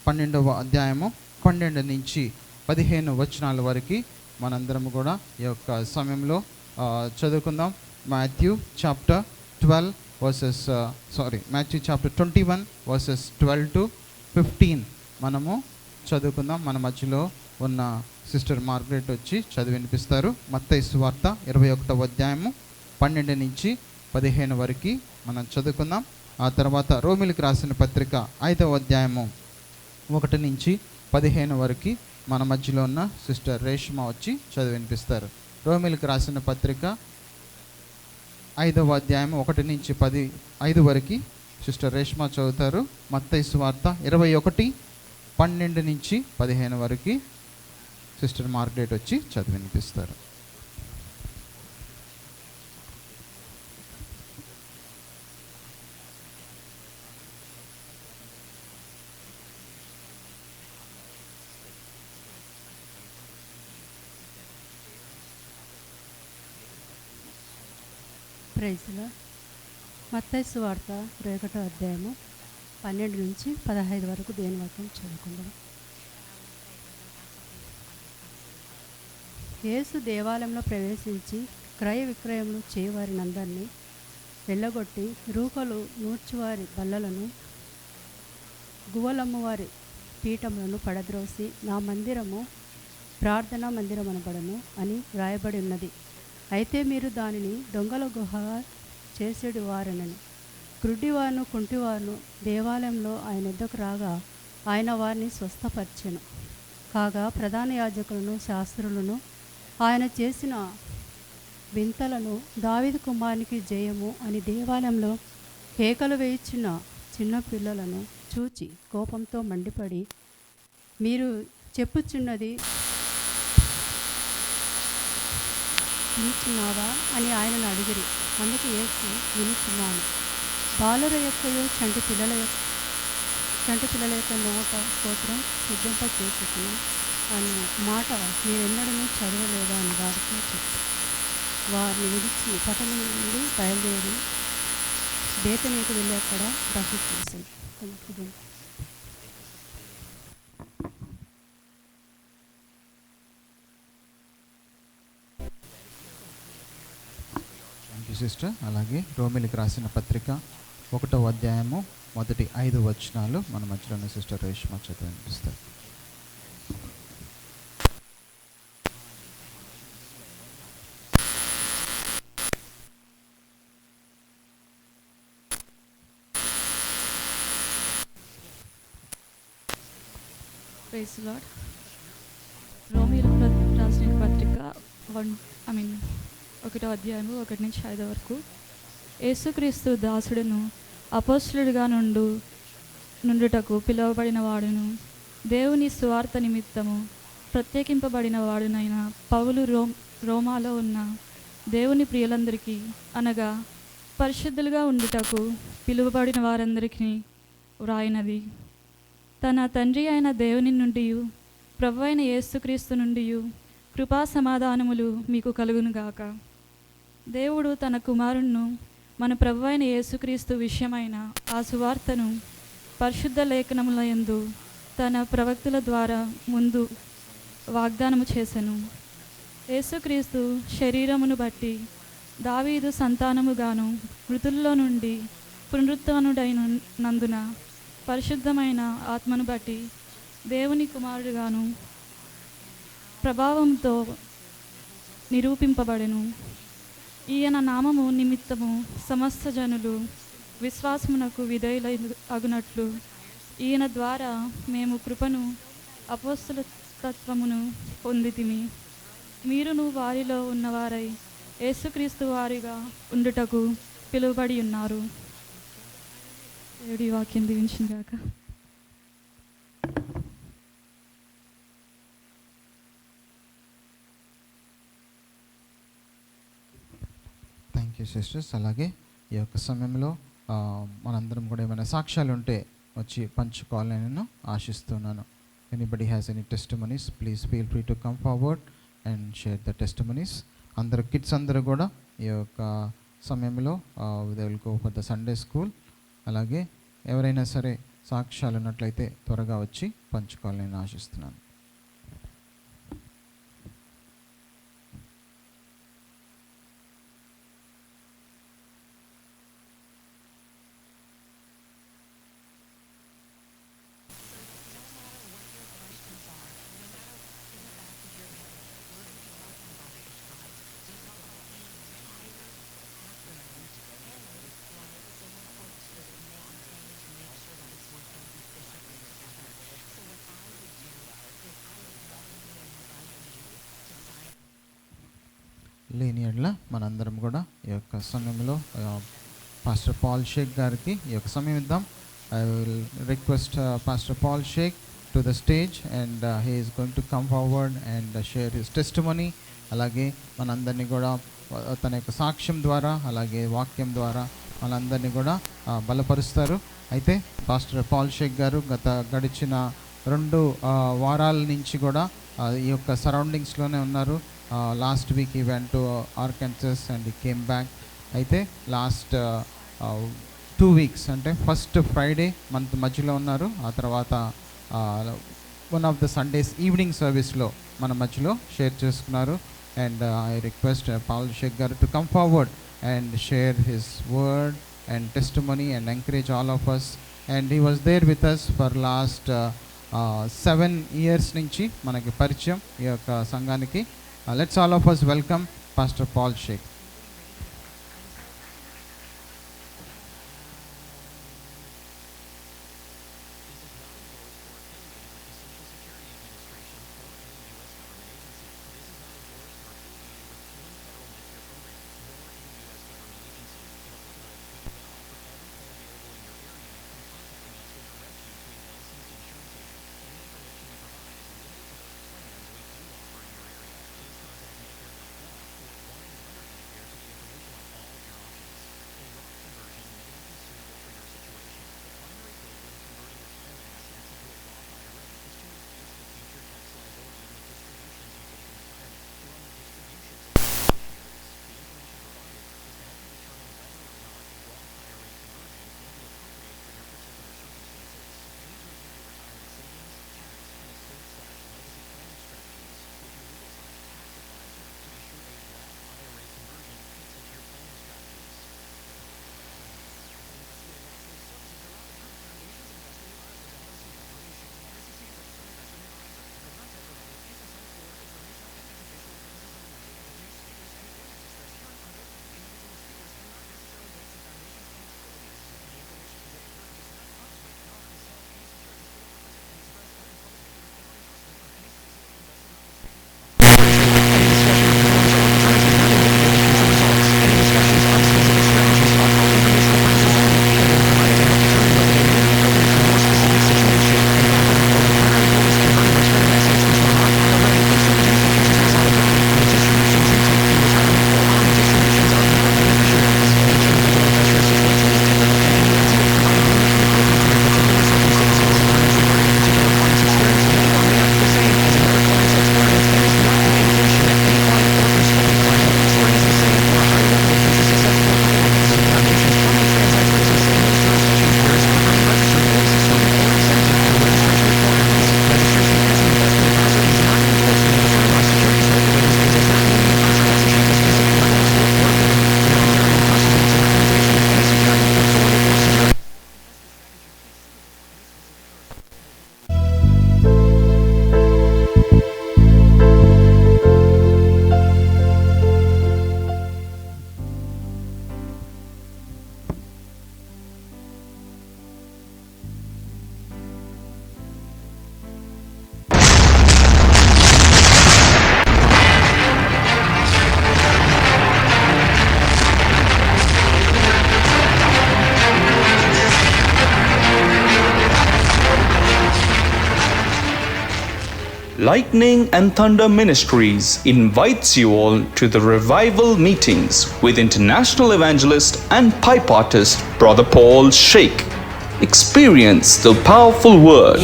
12వ అధ్యాయము 12 నుంచి 15 వచనాల వరకు మనందరం కూడా ఈ యొక్క సమయంలో చదువుకుందాం. మాథ్యూ చాప్టర్ 21 వర్సెస్ 12 to 15 మనము చదువుకుందాం. మన మధ్యలో ఉన్న సిస్టర్ మార్గరెట్ వచ్చి చదివి వినిపిస్తారు. మత్తయి సువార్త 21వ అధ్యాయము 12 నుంచి 15 వరకు మనం చదువుకుందాం. ఆ తర్వాత రోమిలికి రాసిన పత్రిక 5వ అధ్యాయము 1 నుంచి 15 వరకు మన మధ్యలో ఉన్న సిస్టర్ రేష్మా వచ్చి చదివి వినిపిస్తారు. రోమిలికి రాసిన పత్రిక 5వ అధ్యాయం 1 నుంచి 5 వరకు సిస్టర్ రేష్మా చదువుతారు. మత్తయి సువార్త 21 12 నుంచి 15 వరకు సిస్టర్ మార్గరెట్ వచ్చి చదివి వినిపిస్తారు. ప్రైజ్లో మత్తయి సువార్త 21వ అధ్యాయము 12 నుంచి 15 వరకు దేని వాక్యం చదువుకుందాం. యేసు దేవాలయంలో ప్రవేశించి క్రయ విక్రయములు చేయవారినందరినీ వెళ్ళగొట్టి రూకలు నూర్చువారి బల్లలను గువ్వలమ్మువారి పీఠములను పడద్రోసి నా మందిరము ప్రార్థనా మందిరం అనబడను అని వ్రాయబడి ఉన్నది. అయితే మీరు దానిని దొంగల గుహ చేసేడు వారనని. గ్రుడ్డివారును కుంటివారును దేవాలయంలో ఆయన ఎద్దకు రాగా ఆయన వారిని స్వస్థపరిచెను. కాగా ప్రధాన యాజకులను శాస్త్రులను ఆయన చేసిన వింతలను దావీదు కుమారునికి జయము అని దేవాలయంలో కేకలు వేయించిన చిన్న పిల్లలను చూచి కోపంతో మండిపడి మీరు చెప్పుచున్నది వినిచున్నావా అని ఆయనను అడిగిరి. అందుకు యేసు వినిచున్నాను. బాలుర యొక్కయో చంటి పిల్లల యొక్క నోట స్తోత్రం సిద్ధింప చేసుకుని అన్న మాట మీరెన్నడూ చదవలేదా అని వారితో చెప్పి వారిని విడిచి పట్టణం నుండి బయలుదేరి బేతనీకి వెళ్ళి అక్కడ బస చేశారు. సిస్టర్ అలాగే రోమిలికి రాసిన పత్రిక 1వ అధ్యాయము 5 వచనాలు మన మధ్యలోనే సిస్టర్ రేష్మా చదివి వినిపిస్తారు. Praise Lord. రోమిలకు రాసిన పత్రిక 1వ అధ్యాయము 1 నుంచి 5 వరకు. యేసుక్రీస్తు దాసుడును అపోస్తలుడిగా నుండుటకు పిలువబడిన వాడును దేవుని సువార్త నిమిత్తము ప్రత్యేకింపబడిన వాడునైన పౌలు రోమాలో ఉన్న దేవుని ప్రియులందరికీ అనగా పరిశుద్ధులుగా ఉండుటకు పిలువబడిన వారందరికీ వ్రాయినది. తన తండ్రి అయిన దేవుని నుండి ప్రభు అయిన యేసుక్రీస్తు నుండి కృపా సమాధానములు మీకు కలుగునుగాక. దేవుడు తన కుమారుణ్ణు మన ప్రభు అయిన యేసుక్రీస్తు విషయమైన ఆ సువార్తను పరిశుద్ధ లేఖనముల యందు తన ప్రవక్తుల ద్వారా ముందు వాగ్దానము చేసెను. యేసుక్రీస్తు శరీరమును బట్టి దావీదు సంతానముగాను మృతుల్లో నుండి పునరుత్థానుడైనందున పరిశుద్ధమైన ఆత్మను బట్టి దేవుని కుమారుడుగాను ప్రభావంతో నిరూపింపబడెను. ఈయన నామము నిమిత్తము సమస్త జనులు విశ్వాసమునకు విధేయులై అగునట్లు ఈయన ద్వారా మేము కృపను అపోస్తలత్వమును పొందితిమి. మీరును వారిలో ఉన్నవారై యేసుక్రీస్తు వారిగా ఉండుటకు పిలువబడి ఉన్నారు. దేవుడి వాక్యం దీవించుగాక. Thank you sisters. అలాగే ఈ యొక్క సమయంలో మనందరం కూడా ఏమైనా సాక్ష్యాలు ఉంటే వచ్చి పంచుకోవాలని నేను ఆశిస్తున్నాను. Anybody has any testimonies, please feel free to come forward and share the testimonies. అందరూ కిడ్స్ అందరూ కూడా ఈ యొక్క సమయంలో they will go for the Sunday school. అలాగే ఎవరైనా సరే సాక్ష్యాలు ఉన్నట్లయితే త్వరగా వచ్చి పంచుకోవాలని నేను ఆశిస్తున్నాను. లేని ఎడ్ల మనందరం కూడా ఈ యొక్క సమయంలో పాస్టర్ పాల్ షేక్ గారికి ఈ యొక్క సమయం ఇద్దాం. I will request pastor Paul Shaikh to the stage and he is going to come forward and share his testimony. అలాగే మనందరినీ కూడా తన యొక్క సాక్ష్యం ద్వారా అలాగే వాక్యం ద్వారా మనందరినీ కూడా బలపరుస్తారు. అయితే పాస్టర్ పాల్ షేక్ గారు గడిచిన 2 వారాల నుంచి కూడా ఈ యొక్క సరౌండింగ్స్లోనే ఉన్నారు. Last week he went to Arkansas and he came back. అయితే లాస్ట్ 2 వీక్స్ అంటే ఫస్ట్ ఫ్రైడే మంత్ మధ్యలో ఉన్నారు. ఆ తర్వాత one of the Sundays evening సర్వీస్లో మన మధ్యలో షేర్ చేసుకున్నారు. And I request Paul Shaik గారు to come forward and share his word and testimony and encourage all of us. And he was there with us for last 7 years నుంచి మనకి పరిచయం ఈ యొక్క సంఘానికి. Let's all of us welcome Pastor Paul Sheikh. Lightning and Thunder Ministries invites you all to the revival meetings with international evangelist and pipe artist Brother Paul Sheikh. Experience the powerful word.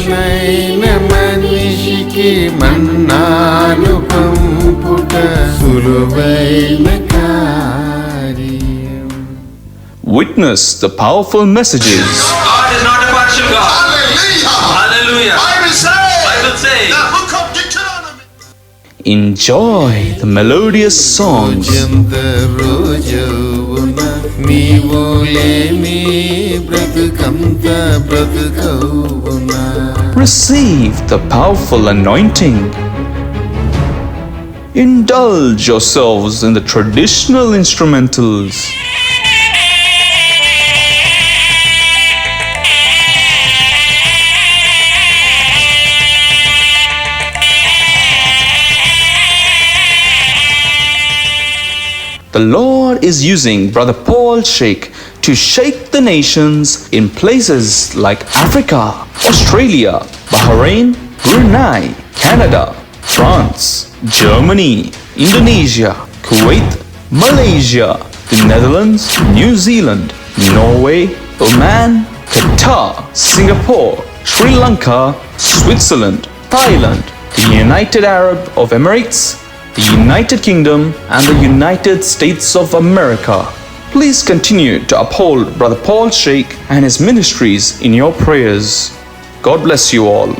Witness the powerful messages. God is not a partial God. Hallelujah. Bible says. Enjoy the melodious songs. Receive the powerful anointing. Indulge yourselves in the traditional instrumentals. The Lord is using Brother Paul Sheikh to shake the nations in places like Africa, Australia, Bahrain, Brunei, Canada, France, Germany, Indonesia, Kuwait, Malaysia, the Netherlands, New Zealand, Norway, Oman, Qatar, Singapore, Sri Lanka, Switzerland, Thailand, the United Arab Emirates, the United Kingdom, and the United States of America. Please continue to uphold Brother Paul Sheikh and his ministries in your prayers. God bless you all.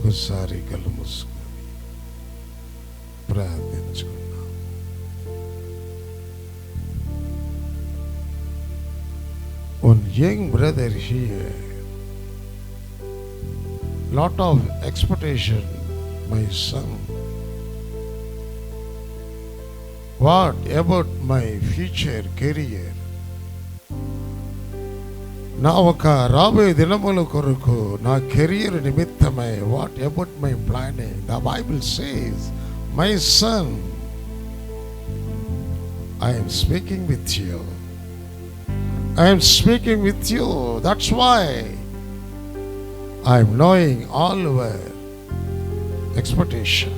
ఒకసారి కళ్ళు మూసుకొని ప్రార్థించుకున్నాం. One young brother here, lot of expectation, my son. What about my future career? నా ఒక రాబోయే దినముల కొరకు నా career నిమిత్తమై what about my planning? The Bible says, my son, I am speaking with you. I am speaking with you. That's why I am knowing all your expectation.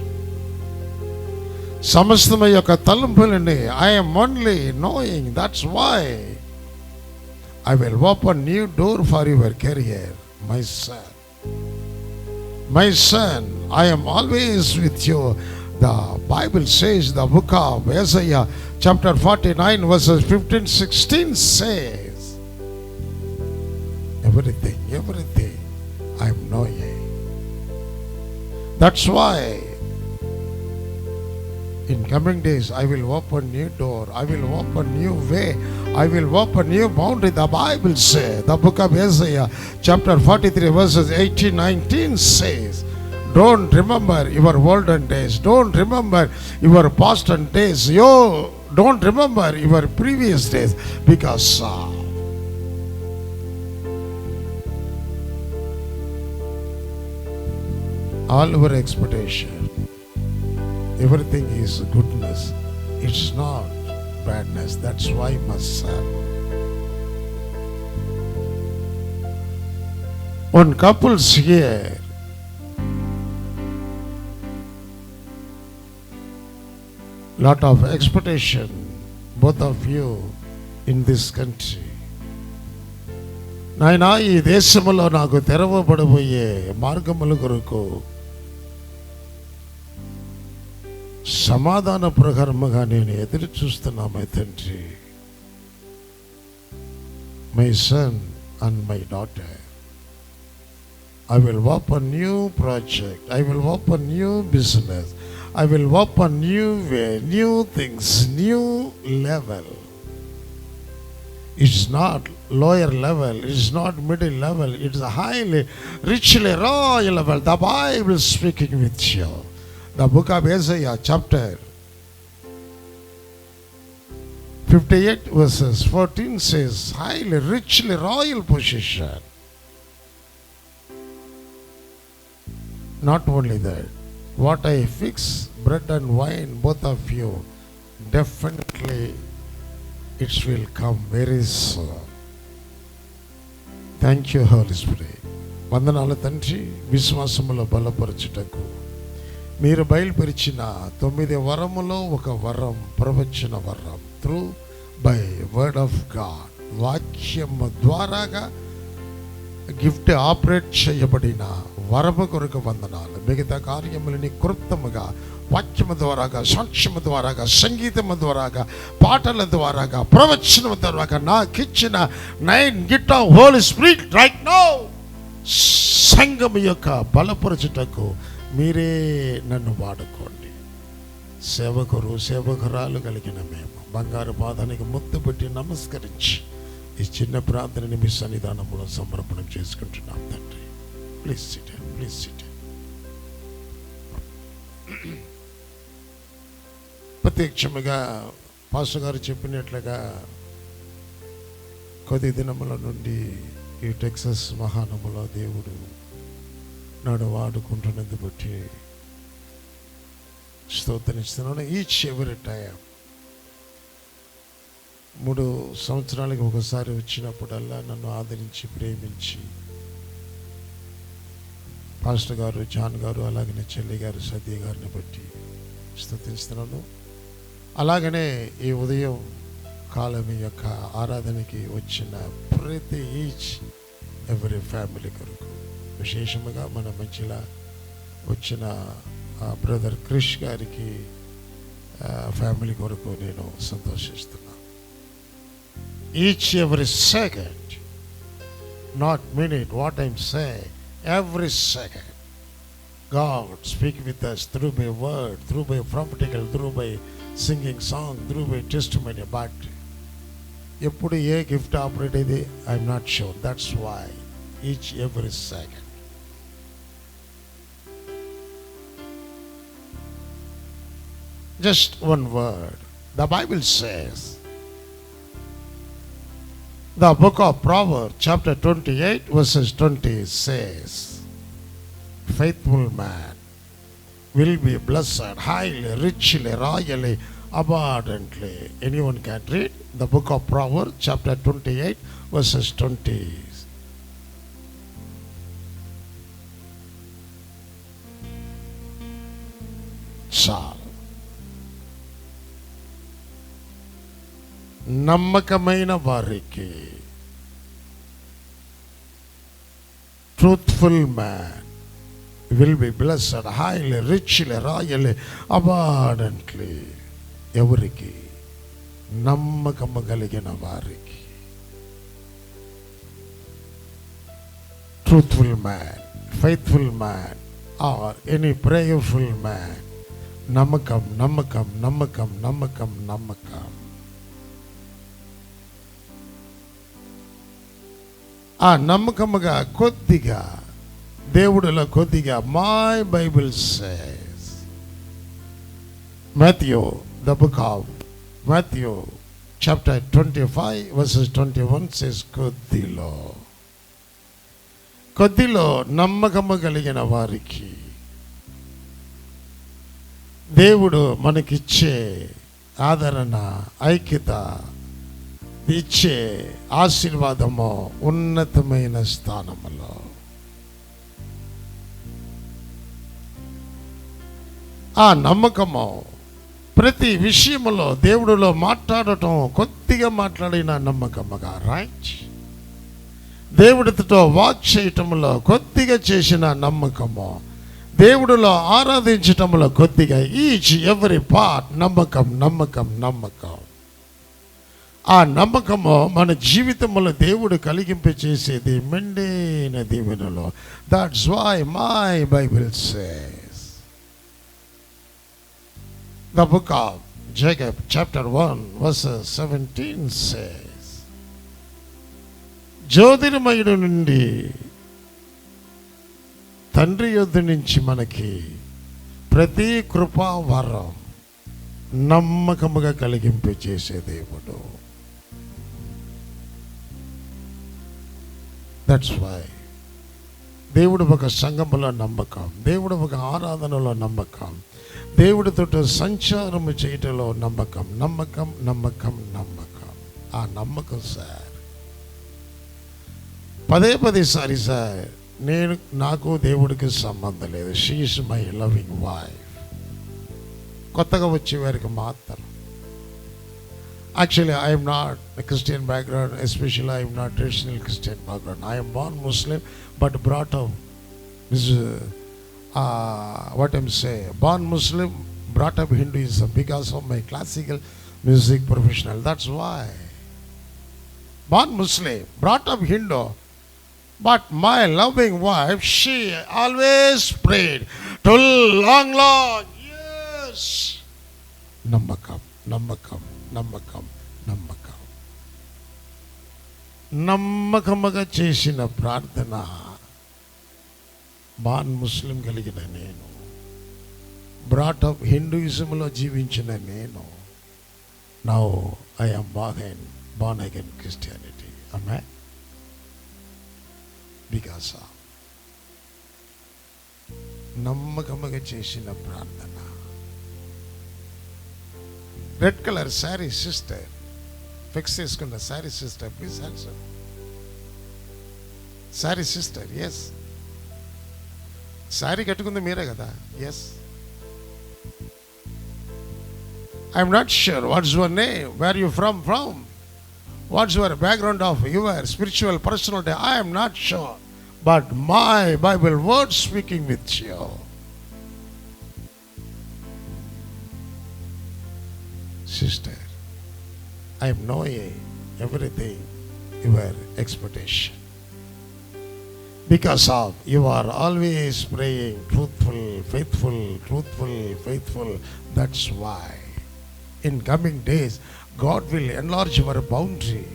సమస్తమ యొక్క తలంపులని I am only knowing. That's why I will open new door for your career, my son. My son, I am always with you. The Bible says, the book of Isaiah, chapter 49, verses 15-16 says, everything I am knowing. That's why in coming days I will open new door, I will open new way, I will open new boundary. The Bible says, the book of Isaiah chapter 43 verses 18-19 says, don't remember your olden days, don't remember your past days, you don't remember your previous days, because all our expectation, everything is goodness, it's not badness. That's why, my son, one couples here, lot of expectation, both of you in this country. నాయనా, ఈ దేశంలో నాకు తెరవబడబోయే మార్గముల కొరకు సమాధాన ప్రకారముగా నేను ఎదురు చూస్తున్నామై తండ్రి. My son and my daughter, I will open new project, I will open new business, I will open new way, new things, new level. It's not lower level, it's not middle level, it's a highly, richly royal level. The Bible is speaking with you. The book of Isaiah chapter 58 verses 14 says, highly, richly royal position. Not only that, what I fix, bread and wine, both of you, definitely it will come very soon. Thank you, Holy Spirit. వందనాలు తండ్రి, విశ్వాసములో బలపరచుటకు మీరు బయలుపరిచిన 9 వరములో ఒక వరం, ప్రవచన వరం, through by word of God, వాక్యము ద్వారాగా గిఫ్ట్ ఆపరేట్ చేయబడిన వరము కొరకు వందనాలు. మిగతా కార్యములని కృప్తముగా వాక్యము ద్వారాగా, సాక్ష్యము ద్వారాగా, సంగీతము ద్వారాగా, పాటల ద్వారాగా, ప్రవచనము ద్వారాగా నాకిచ్చిన 9 gift of Holy Spirit right now సంఘము యొక్క బలపరచుటకు మీరే నన్ను వాడుకోండి. సేవకురు సేవకురాలు కలిగిన మేము బంగారు పాదానికి ముద్దు పెట్టి నమస్కరించి ఈ చిన్న ప్రార్థనని మీ సన్నిధానంలో సమర్పణం చేసుకుంటున్నాం తండ్రి. Please sit, please sit. ప్రత్యక్షముగా పాస్టర్ గారు చెప్పినట్లుగా కొద్ది దినముల నుండి ఈ టెక్సస్ మహానములో దేవుడు నాడు వాడుకుంటున్నది బట్టి స్తోత్రనిస్తున్నాను. ఈచ్ ఎవరి టైం 3 సంవత్సరాలకి ఒకసారి వచ్చినప్పుడల్లా నన్ను ఆదరించి ప్రేమించి పాస్టర్ గారు, జాన్ గారు, అలాగనే చెల్లి గారు, సతీ గారిని బట్టి స్తుతిస్తున్నాను. అలాగనే ఈ ఉదయం కాలం యొక్క ఆరాధనకి వచ్చిన ప్రతి ఈచ్ ఎవరి ఫ్యామిలీ కొరకు, విశేషముగా మన మధ్యలో వచ్చిన బ్రదర్ క్రిష్ గారికి ఫ్యామిలీ కొరకు నేను సంతోషిస్తున్నాను. ఈచ్ ఎవరి second, not minute, what I'm saying, every second God speak with us through by word, through by prophetical, through by singing song, through by testimony. But ఎప్పుడు ఏ గిఫ్ట్ ఆపరేట్ అయితే I'm not sure. That's why each every second just one word. The Bible says, the book of Proverbs chapter 28 verses 20 says, faithful man will be blessed highly, richly, royally, abundantly. Anyone can read the book of Proverbs chapter 28 verses 20. చాలు. నమ్మకమైన వారికి, truthful man will be blessed highly, richly, royally, abundantly. ఎవరికి? నమ్మకము కలిగిన వారికి. Truthful man, faithful man, or any prayerful man. నమ్మకం, నమ్మకం, నమ్మకం, నమ్మకం, నమ్మకం. ఆ నమ్మకముగా కొద్దిగా, దేవుడిలో కొద్దిగా. My Bible says, Matthew, the book of Matthew chapter 25 verses 21 says, కొద్దిలో నమ్మకము కలిగిన వారికి దేవుడు మనకిచ్చే ఆదరణ, ఐక్యత, ఇచ్చే ఆశీర్వాదము ఉన్నతమైన స్థానములో. ఆ నమ్మకము ప్రతి విషయములో దేవుడిలో మాట్లాడటం, కొద్దిగా మాట్లాడిన నమ్మకముగా, రైట్? దేవుడితో వాక్ చేయటంలో కొద్దిగా చేసిన నమ్మకము, దేవుడిలో ఆరాధించటంలో కొద్దిగా, ఈచ్ ఎవ్రీ పార్ట్ నమ్మకం, నమ్మకం, నమ్మకం. ఆ నమ్మకము మన జీవితంలో దేవుడు కలిగింపచేసేది మెండైన దీవెనలో. That's why my Bible says, the book of Jacob chapter 1 verse 17 says, జ్యోతిర్మయుడు నుండి, తండ్రి యొద్ద నుంచి మనకి ప్రతి కృపా వరం నమ్మకముగా కలిగింపచేసే దేవుడు. దట్స్ వై దేవుడు ఒక సంఘములో నమ్మకం, దేవుడు ఒక ఆరాధనలో నమ్మకం, దేవుడితో సంచారము చేయటంలో నమ్మకం, నమ్మకం, నమ్మకం, నమ్మకం. ఆ నమ్మకం సార్ పదే సారి సార్, నాకు దేవుడికి సంబంధం లేదు, she is my loving wife. కొత్తగా వచ్చే వారికి మాత్రం. Actually, I am not a Christian background, especially I am not traditional Christian background. I am born Muslim, but brought up this, what I'm saying, born Muslim, brought up Hinduism because of my classical music professional. That's why. Born Muslim, brought up Hindu, but my loving wife, she always prayed till long years. Nammakam, nammakam, నమ్మకం, నమ్మకం. నమ్మకముగా చేసిన ప్రార్థన. బాన్ ముస్లిం కలిగిన నేను, brought up హిందూయిజంలో జీవించిన నేను, now I am born again Christianity. Amen. Because నమ్మకముగా చేసిన ప్రార్థన. Red colour sari sister, fix చేసుకున్న sari sister, please answer. Sari sister, yes. Sari కట్టుకుంది మీరే కదా? Yes. I'm not sure what's your name, where you from, what's your background of your spiritual personality. I am not sure, but my Bible word speaking with you. Sister, I am knowing everything, your expectation. Because of you are always praying truthful, faithful, truthful, faithful. That's why in coming days God will enlarge your boundary.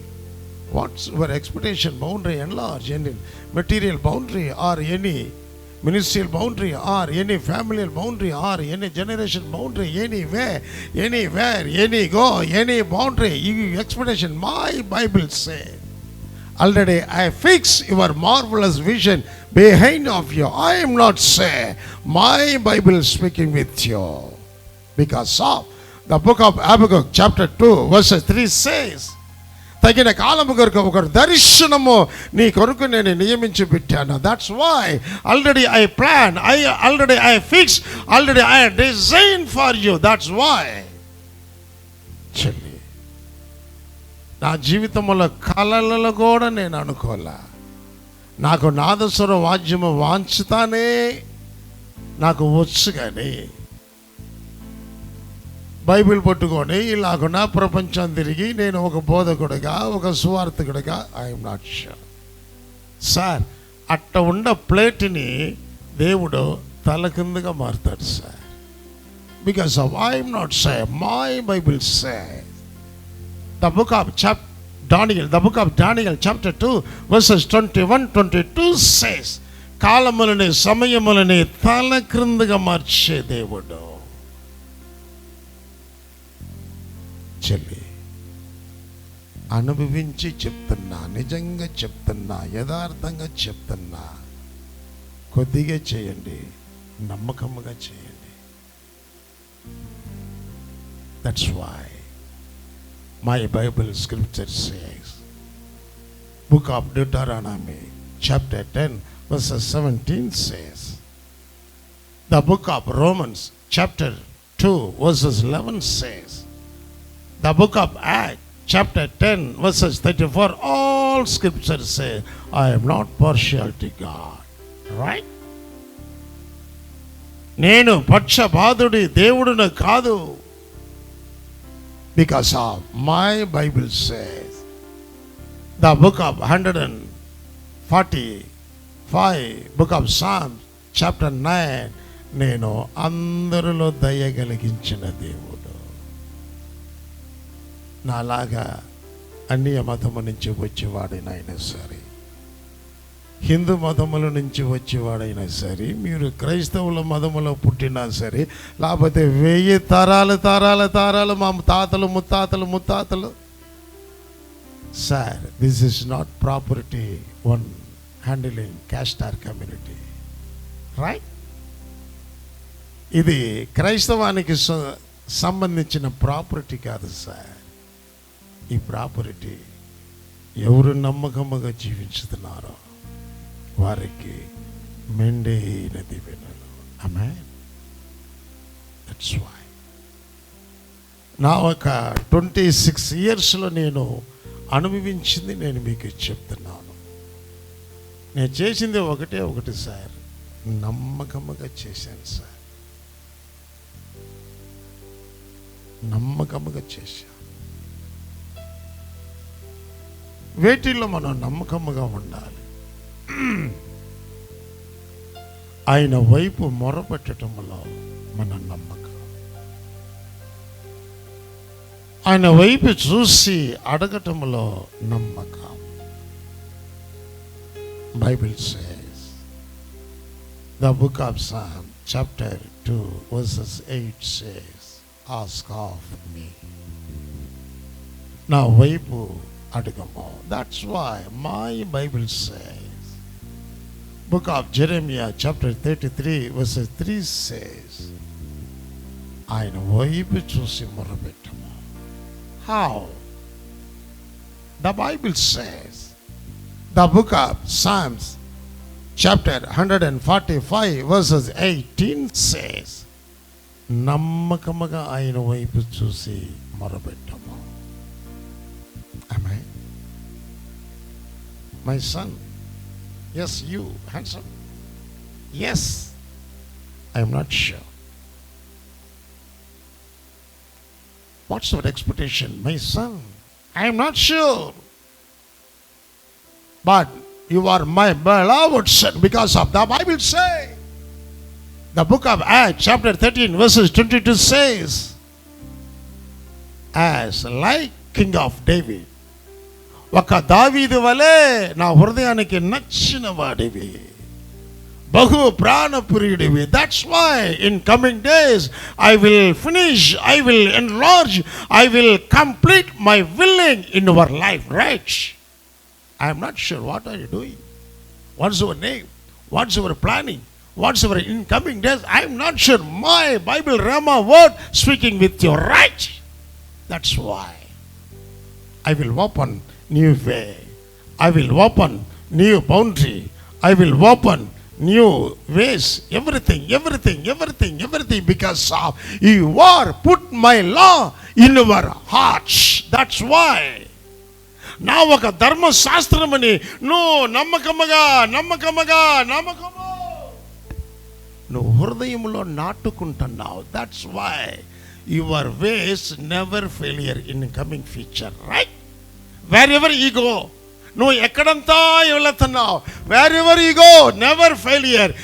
What's your expectation? Boundary enlarge, any material boundary or any ministerial boundary or any familial boundary or any generation boundary, anywhere, any go, any boundary, expectation. My Bible says, already I fix your marvelous vision behind of you. I am not saying, my Bible is speaking with you. Because of the book of Habakkuk chapter 2 verses 3 says, తగిన కాలము కొరకు ఒక దర్శనము నీ కొరకు నేను నియమించి పెట్టాను. That's why already I plan, already I fix, already I design for you. That's why చెల్లి, నా జీవితంలో కళలలో కూడా నేను అనుకోలే. నాకు నాదస్వర వాద్యము వాంచుతానే నాకు వచ్చు, కానీ బైబిల్ పట్టుకొని ఇలాగున్నా ప్రపంచం తిరిగి నేను ఒక బోధకుడిగా, ఒక సువార్థకుడిగా ఐఎమ్ నాట్ షూర్. సార్, అట్ట ఉన్న ప్లేట్ని దేవుడు తల కిందగా మారుతాడు sir. Because of I'm not say, my Bible say. The book of Daniel chapter 2 verses 21-22 says, కాలములని సమయములని తల క్రిందగా మార్చే దేవుడు. చెల్లి, అనుభవించి చెప్తున్నా, నిజంగా చెప్తున్నా, యథార్థంగా చెప్తున్నా. కొద్దిగా చేయండి, నమ్మకముగా చేయండి. That's why my Bible scripture says, book of Deuteronomy chapter 10 verses 17 says, the book of Romans chapter 2 verses 11 says, the book of Acts chapter 10 verses 34, all scriptures say, I am not partial to God. Right? నేను పక్షపాతుడి దేవుడును కాదు. Because of my Bible says, the book of 145, book of Psalms chapter 9, నేను అందరిలో దయ కలిగించిన దేవుడు. నాలాగా అన్య మతము నుంచి వచ్చేవాడైనా సరే, హిందూ మతముల నుంచి వచ్చేవాడైనా సరే, మీరు క్రైస్తవుల మతములో పుట్టినా సరే, లేకపోతే 1000 తరాలు మా తాతలు ముత్తాతలు sir, this is not property one handling caste or community. Right? ఇది క్రైస్తవానికి సంబంధించిన ప్రాపర్టీ కాదు సార్. ఈ ప్రాపర్టీ ఎవరు నమ్మకముగా జీవించుతున్నారో వారికి మెండైన దీవెనలు. ఆమేన్. దట్స్ వై నా ఒక 26 ఇయర్స్లో నేను అనుభవించింది నేను మీకు చెప్తున్నాను. నేను చేసింది ఒకటి సార్, నమ్మకముగా చేశాను సార్, నమ్మకముగా చేశాను. వేటిల్లో మనం నమ్మకముగా ఉండాలి. ఆయన వైపు మొరపెట్టడంలో మన నమ్మకం, ఆయన వైపు చూసి అడగటంలో నమ్మకం. Bible says, the book of Psalm chapter 2 verses 8 says, ask of me, నా వైపు అడగము. That's why my Bible says, book of Jeremiah chapter 33 verses 3 says, ఆయన వైపు చూసి మొరపెట్టము. How? The Bible says, the book of Psalms chapter 145 verses 18 says, నమ్మకముగా ఆయన వైపు చూసి మొరపెట్టము. Amen. My son, yes, you, handsome. Yes, I am not sure. What's your expectation? My son, I am not sure. But You are my beloved son. Because of the Bible say, the book of Acts chapter 13 verses 22 says, as like king of David, ఒక దావీదు వలె నా హృదయానికి నచ్చిన వాడివి, బహు ప్రాణప్రియుడివి. That's why in coming days I will finish, I will enlarge, I will complete my willing in your life. Right? I am not sure what are you doing, what's your name, what's your planning, what's your incoming days. I am not sure. My Bible Rama word speaking with you, right? That's why I will open new way, I will open new boundary, I will open new ways, everything because of you are put my law in your hearts. That's why నా ఒక ధర్మశాస్త్రమని నువ్వు నమ్మకముగా నువ్వు హృదయంలో నాటుకుంటున్నావు. That's why your ways never failure in coming future. Right? Wherever you go, నువ్వు ఎక్కడంతా వెళుతున్నావు, wherever you go never failure.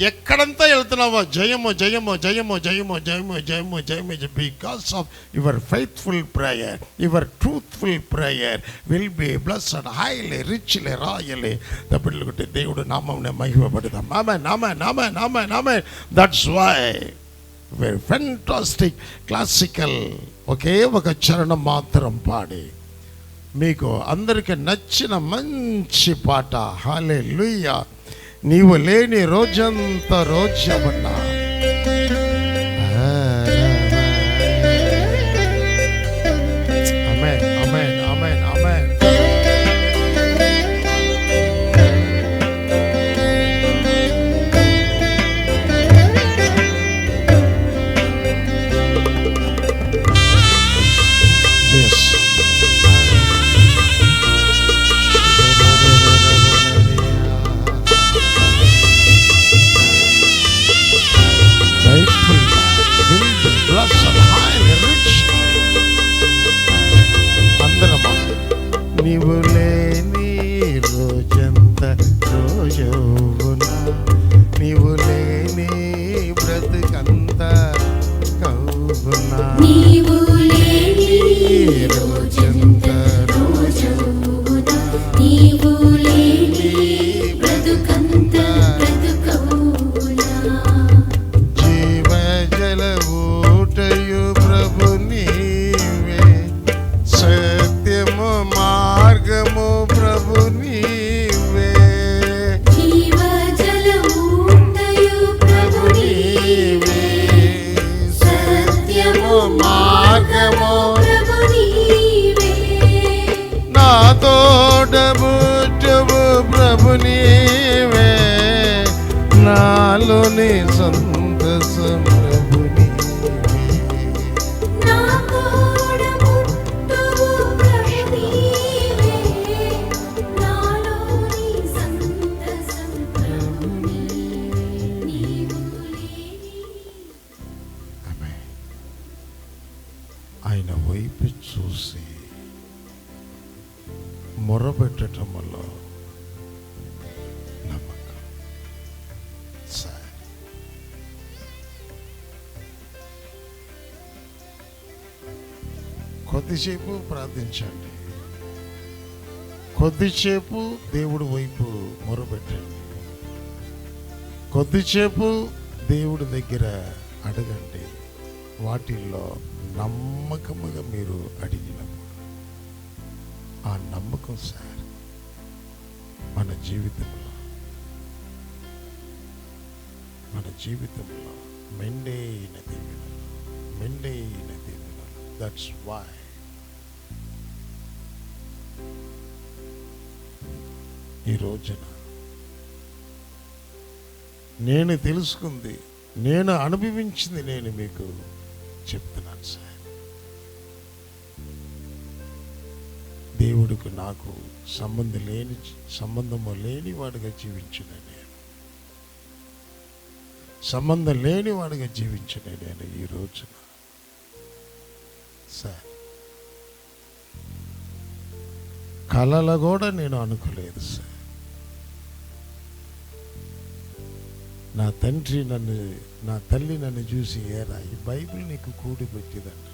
ఎక్కడంతా వెళ్తున్నావో జయము జయము జయము జయము జయము జయము జయము. Because of your faithful prayer, your truthful prayer will be blessed highly richly royally. బిడ్డలు కొట్టి దేవుడు నామమునే మహిమపడదాం. Amen amen amen amen amen. That's why very fantastic classical ఒకే ఒక చరణం మాత్రం పాడి మీకు అందరికీ నచ్చిన మంచి పాట. హల్లెలూయా. నీవు లేని రోజంతా రోజవన్నా. ఆమేన్ ఆమేన్ ఆమేన్ ఆమేన్. Yes. నీవు లేని రోజంత రోజవునా, నీవు లేని బ్రతుకంత కౌగునా, నీవు లేని రోజంత రోజవునా, నీవు లేని బ్రతుకంత బ్రతుకౌనా. జీవజల ఊటయు ప్రభు నీవే, సత్యము మార్గము ప్రభు నీవే, జీవజల ఊటయు ప్రభు నీవే, సత్యము మార్గము ప్రభు నీవే, నా తోడబుట్టువు ప్రభు నీవే, నాలోని సంతసం ప్రభు నీవే, నా తోడబుట్టువు ప్రభు నీవే, నాలోని సంతసం ప్రభు నీవే, నీవు లేని. ఆమేన్. ఆయన వైపు చూసి మొరపెట్టటంలో నమ్మకం. సార్ కొద్దిసేపు ప్రార్థించండి, కొద్దిసేపు దేవుడి వైపు మొరపెట్టండి, కొద్దిసేపు దేవుడి దగ్గర అడగండి. వాటిల్లో నమ్మకముగా మీరు అడిగినప్పుడు ఆ నమ్మకం సార్ మన జీవితంలో మెండైన దీవెనలు. దట్స్ వై ఈ రోజున నేను తెలుసుకుంది, నేను అనుభవించింది నేను మీకు చెప్తున్నాను సార్. దేవుడికి నాకు సంబంధము లేనివాడుగా జీవించిన నేను, సంబంధం లేనివాడుగా జీవించిన నేను ఈ రోజున సార్ కలల కూడా నేను అనుకోలేదు సార్. నా తల్లి నన్ను చూసి ఏరా ఈ బైబిల్ నీకు కూడిపెట్టిదంట.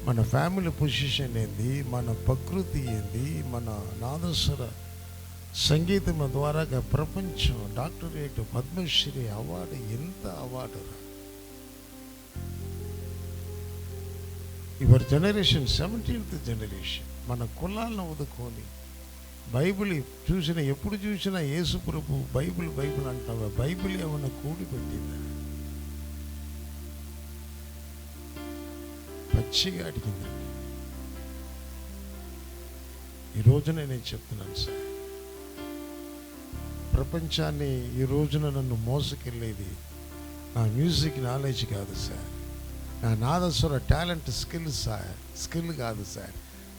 మన ఫ్యామిలీ పొజిషన్ ఏంది, మన ప్రకృతి ఏంది, మన నాదస్వర సంగీతం ద్వారా ప్రపంచం డాక్టరేట్, పద్మశ్రీ అవార్డు, ఎంత award. Your generation 17th generation మన కులాలను వదుకొని బైబిల్ ఎప్పుడు చూసినా యేసు ప్రభు బైబిల్ అంటావా? బైబిల్ ఏమన్నా కూడిపెట్టిందా? పచ్చిగా అడిగిందండి. ఈ రోజున నేను చెప్తున్నాను సార్, ప్రపంచాన్ని ఈ రోజున నన్ను మోసుకెళ్ళేది నా మ్యూజిక్ నాలెడ్జ్ కాదు సార్, నా నాదస్వర టాలెంట్ స్కిల్ కాదు సార్.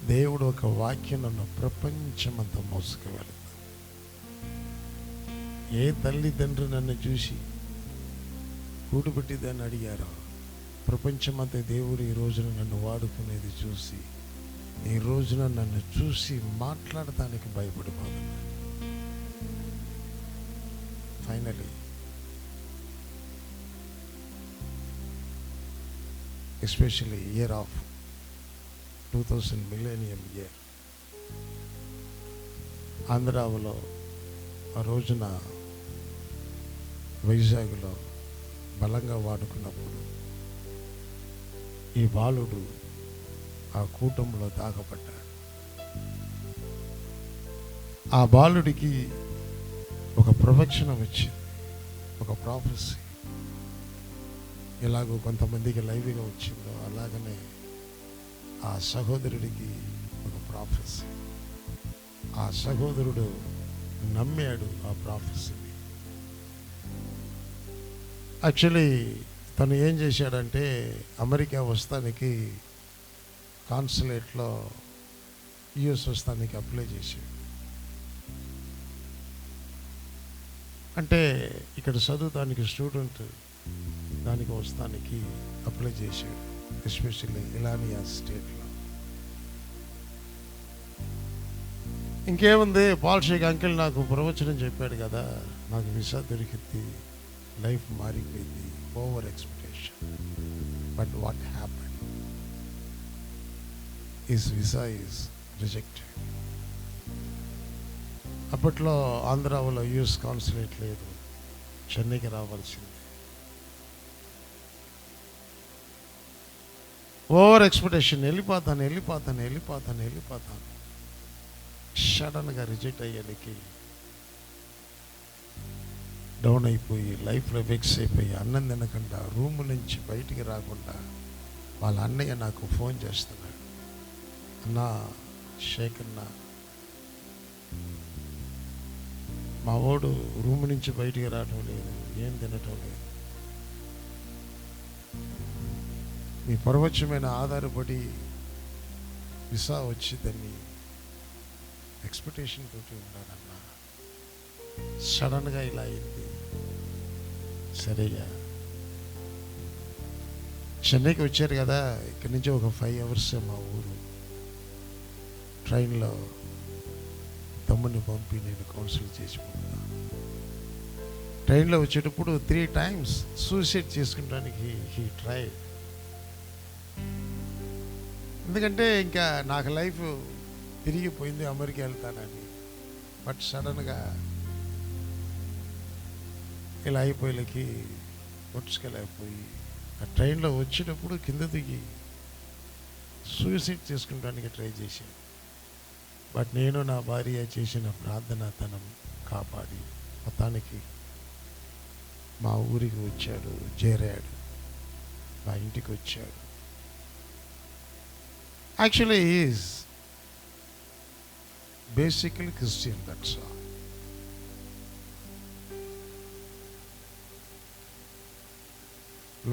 దేవుడు ఒక వాక్యం నన్ను ప్రపంచమంతా మోసుకువెళ్తాను. ఏ తల్లిదండ్రులు నన్ను చూసి కూడుపెట్టిదని అడిగారో, ప్రపంచమంతా దేవుడు ఈ రోజున నన్ను వాడుకునేది చూసి, ఈ రోజున నన్ను చూసి మాట్లాడటానికి భయపడిపోతున్నా. Finally especially year of 2000 millennium year, ఆంధ్రాలో ఆ రోజున వైజాగ్లో బలంగా వాడుకున్నప్పుడు ఈ బాలుడు ఆ కూటంలో దాగపడ్డాడు. ఆ బాలుడికి ఒక ప్రవచనం వచ్చింది, ఒక ప్రాఫెసీ. ఎలాగో కొంతమందికి లైవ్గా వచ్చిందో అలాగనే ఆ సహోదరుడికి ఒక ప్రాఫెసీ. ఆ సహోదరుడు నమ్మాడు ఆ ప్రాఫెసీని. యాక్చువల్లీ తను ఏం చేశాడంటే, అమెరికా వస్తానికి కాన్సులేట్లో యుఎస్ వస్తానికి అప్లై చేశాడు. అంటే ఇక్కడ చదువుతానికి స్టూడెంట్ దానికి వస్తానికి అప్లై చేశాడు, ఎస్పెషల్లీ ఇలానియా స్టేట్లో. ఇంకేముంది, పాల్ షేక్ అంకిల్ నాకు ప్రవచనం చెప్పాడు కదా, నాకు వీసా దొరికింది, లైఫ్ మారిపోయింది. Over expectation. But what happened, his visa is rejected. అప్పట్లో ఆంధ్రాలో యుఎస్ కాన్సులేట్ లేదు, చెన్నైకి రావాల్సింది. ఓవర్ ఎక్స్పెక్టేషన్, వెళ్ళిపోతాను. సడన్గా రిజెక్ట్ అయ్యానికి డౌన్ అయిపోయి, లైఫ్లో ఫిక్స్ అయిపోయి, అన్నం తినకుండా, రూమ్ నుంచి బయటికి రాకుండా వాళ్ళ అన్నయ్య నాకు ఫోన్ చేస్తున్నాడు, అన్నా షేక్ అన్నా, మా వాడు రూమ్ నుంచి బయటికి రావటం లేదు, ఏం తినటం లేదు, మీ పరవచ్చమైన ఆధారపడి వీసా వచ్చిందని ఎక్స్పెక్టేషన్ తోటి ఉన్నాడన్నా, సడన్గా ఇలా అయింది. సరేగా చెన్నైకి వచ్చారు కదా, ఇక్కడి నుంచి ఒక 5 hours మా ఊరు. ట్రైన్లో తమ్ముడిని పంపి నేను కౌన్సిల్ చేసి పోతున్నా. ట్రైన్లో వచ్చేటప్పుడు 3 times సూసైడ్ చేసుకుంటానికి హీ ట్రైడ్. ఎందుకంటే ఇంకా నాకు లైఫ్ తిరిగిపోయింది, అమెరికా వెళ్తానని. బట్ సడన్గా ఇలా అయిపోయేలకి కొట్టుకెళ్ళైపోయి ఆ ట్రైన్లో వచ్చేటప్పుడు కింద దిగి సూసైడ్ చేసుకుంటానికి ట్రై చేశాను. బట్ నేను నా భార్య చేసిన ప్రార్థన తనం కాపాడి మొత్తానికి మా ఊరికి వచ్చాడు, చేరాడు, మా ఇంటికి వచ్చాడు. Actually, he is basically Christian, that's all.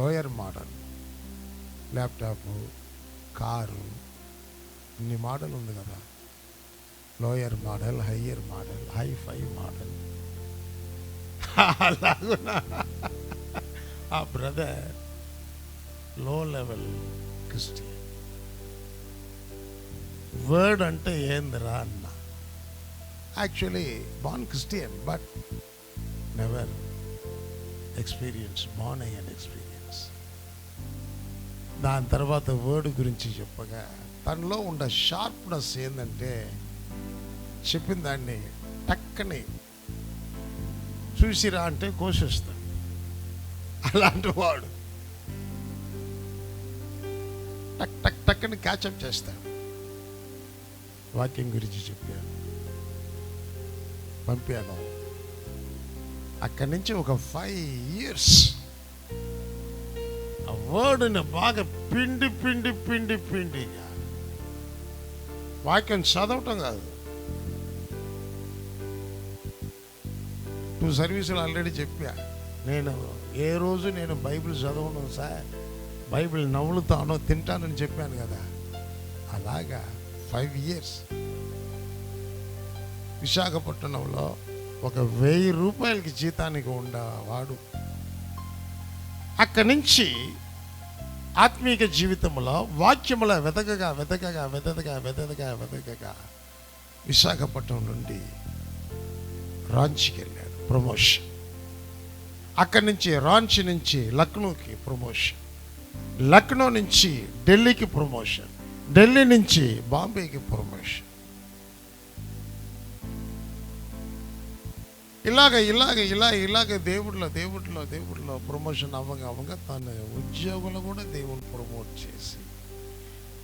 Lower model, laptop, car, ఇన్ని మోడల్ ఉంది కదా. Lower model, higher model, hifi model. అలాగున్నా ఆ brother low level Christian. Word అంటే ఏందిరా అన్న. Actually born Christian, but never experience, born అయ్యాను ఎక్స్పీరియన్స్. దాని తర్వాత వర్డ్ గురించి చెప్పగా తనలో ఉన్న షార్ప్నెస్ ఏంటంటే చెప్పిన దాన్ని టక్కని చూసిరా అంటే కోసిస్తాడు. అలాంటి వాడు టక్ టక్ టక్కని క్యాచప్ చేస్తాడు. వాక్యం గురించి చెప్పాను, పంపాను. అక్కడి నుంచి ఒక 5 years ఆ వర్డ్ని బాగా పిండి పిండి పిండి పిండిగా వాక్యం చదవటం కాదు. 2 సర్వీసులు ఆల్రెడీ చెప్పా. నేను ఏ రోజు నేను బైబిల్ చదవను సార్, బైబిల్ నవ్వులుతానో తింటానని చెప్పాను కదా. అలాగా 5 years విశాఖపట్నంలో ఒక 1000 రూపాయలకి జీతానికి ఉండవాడు అక్కడి నుంచి ఆత్మీయ జీవితంలో వాక్యముల వెతకగా వెతకగా వెతకగా వెతకగా వెతకగా విశాఖపట్నం నుండి రాంచీకి వెళ్ళాడు, ప్రమోషన్. అక్కడి నుంచి రాంచీ నుంచి లక్నోకి ప్రమోషన్, లక్నో నుంచి ఢిల్లీకి ప్రమోషన్, ఢిల్లీ నుంచి బాంబేకి ప్రమోషన్. ఇలాగ దేవుడిలో ప్రమోషన్ అవ్వగా తన ఉద్యోగులు కూడా దేవుడు ప్రమోట్ చేసి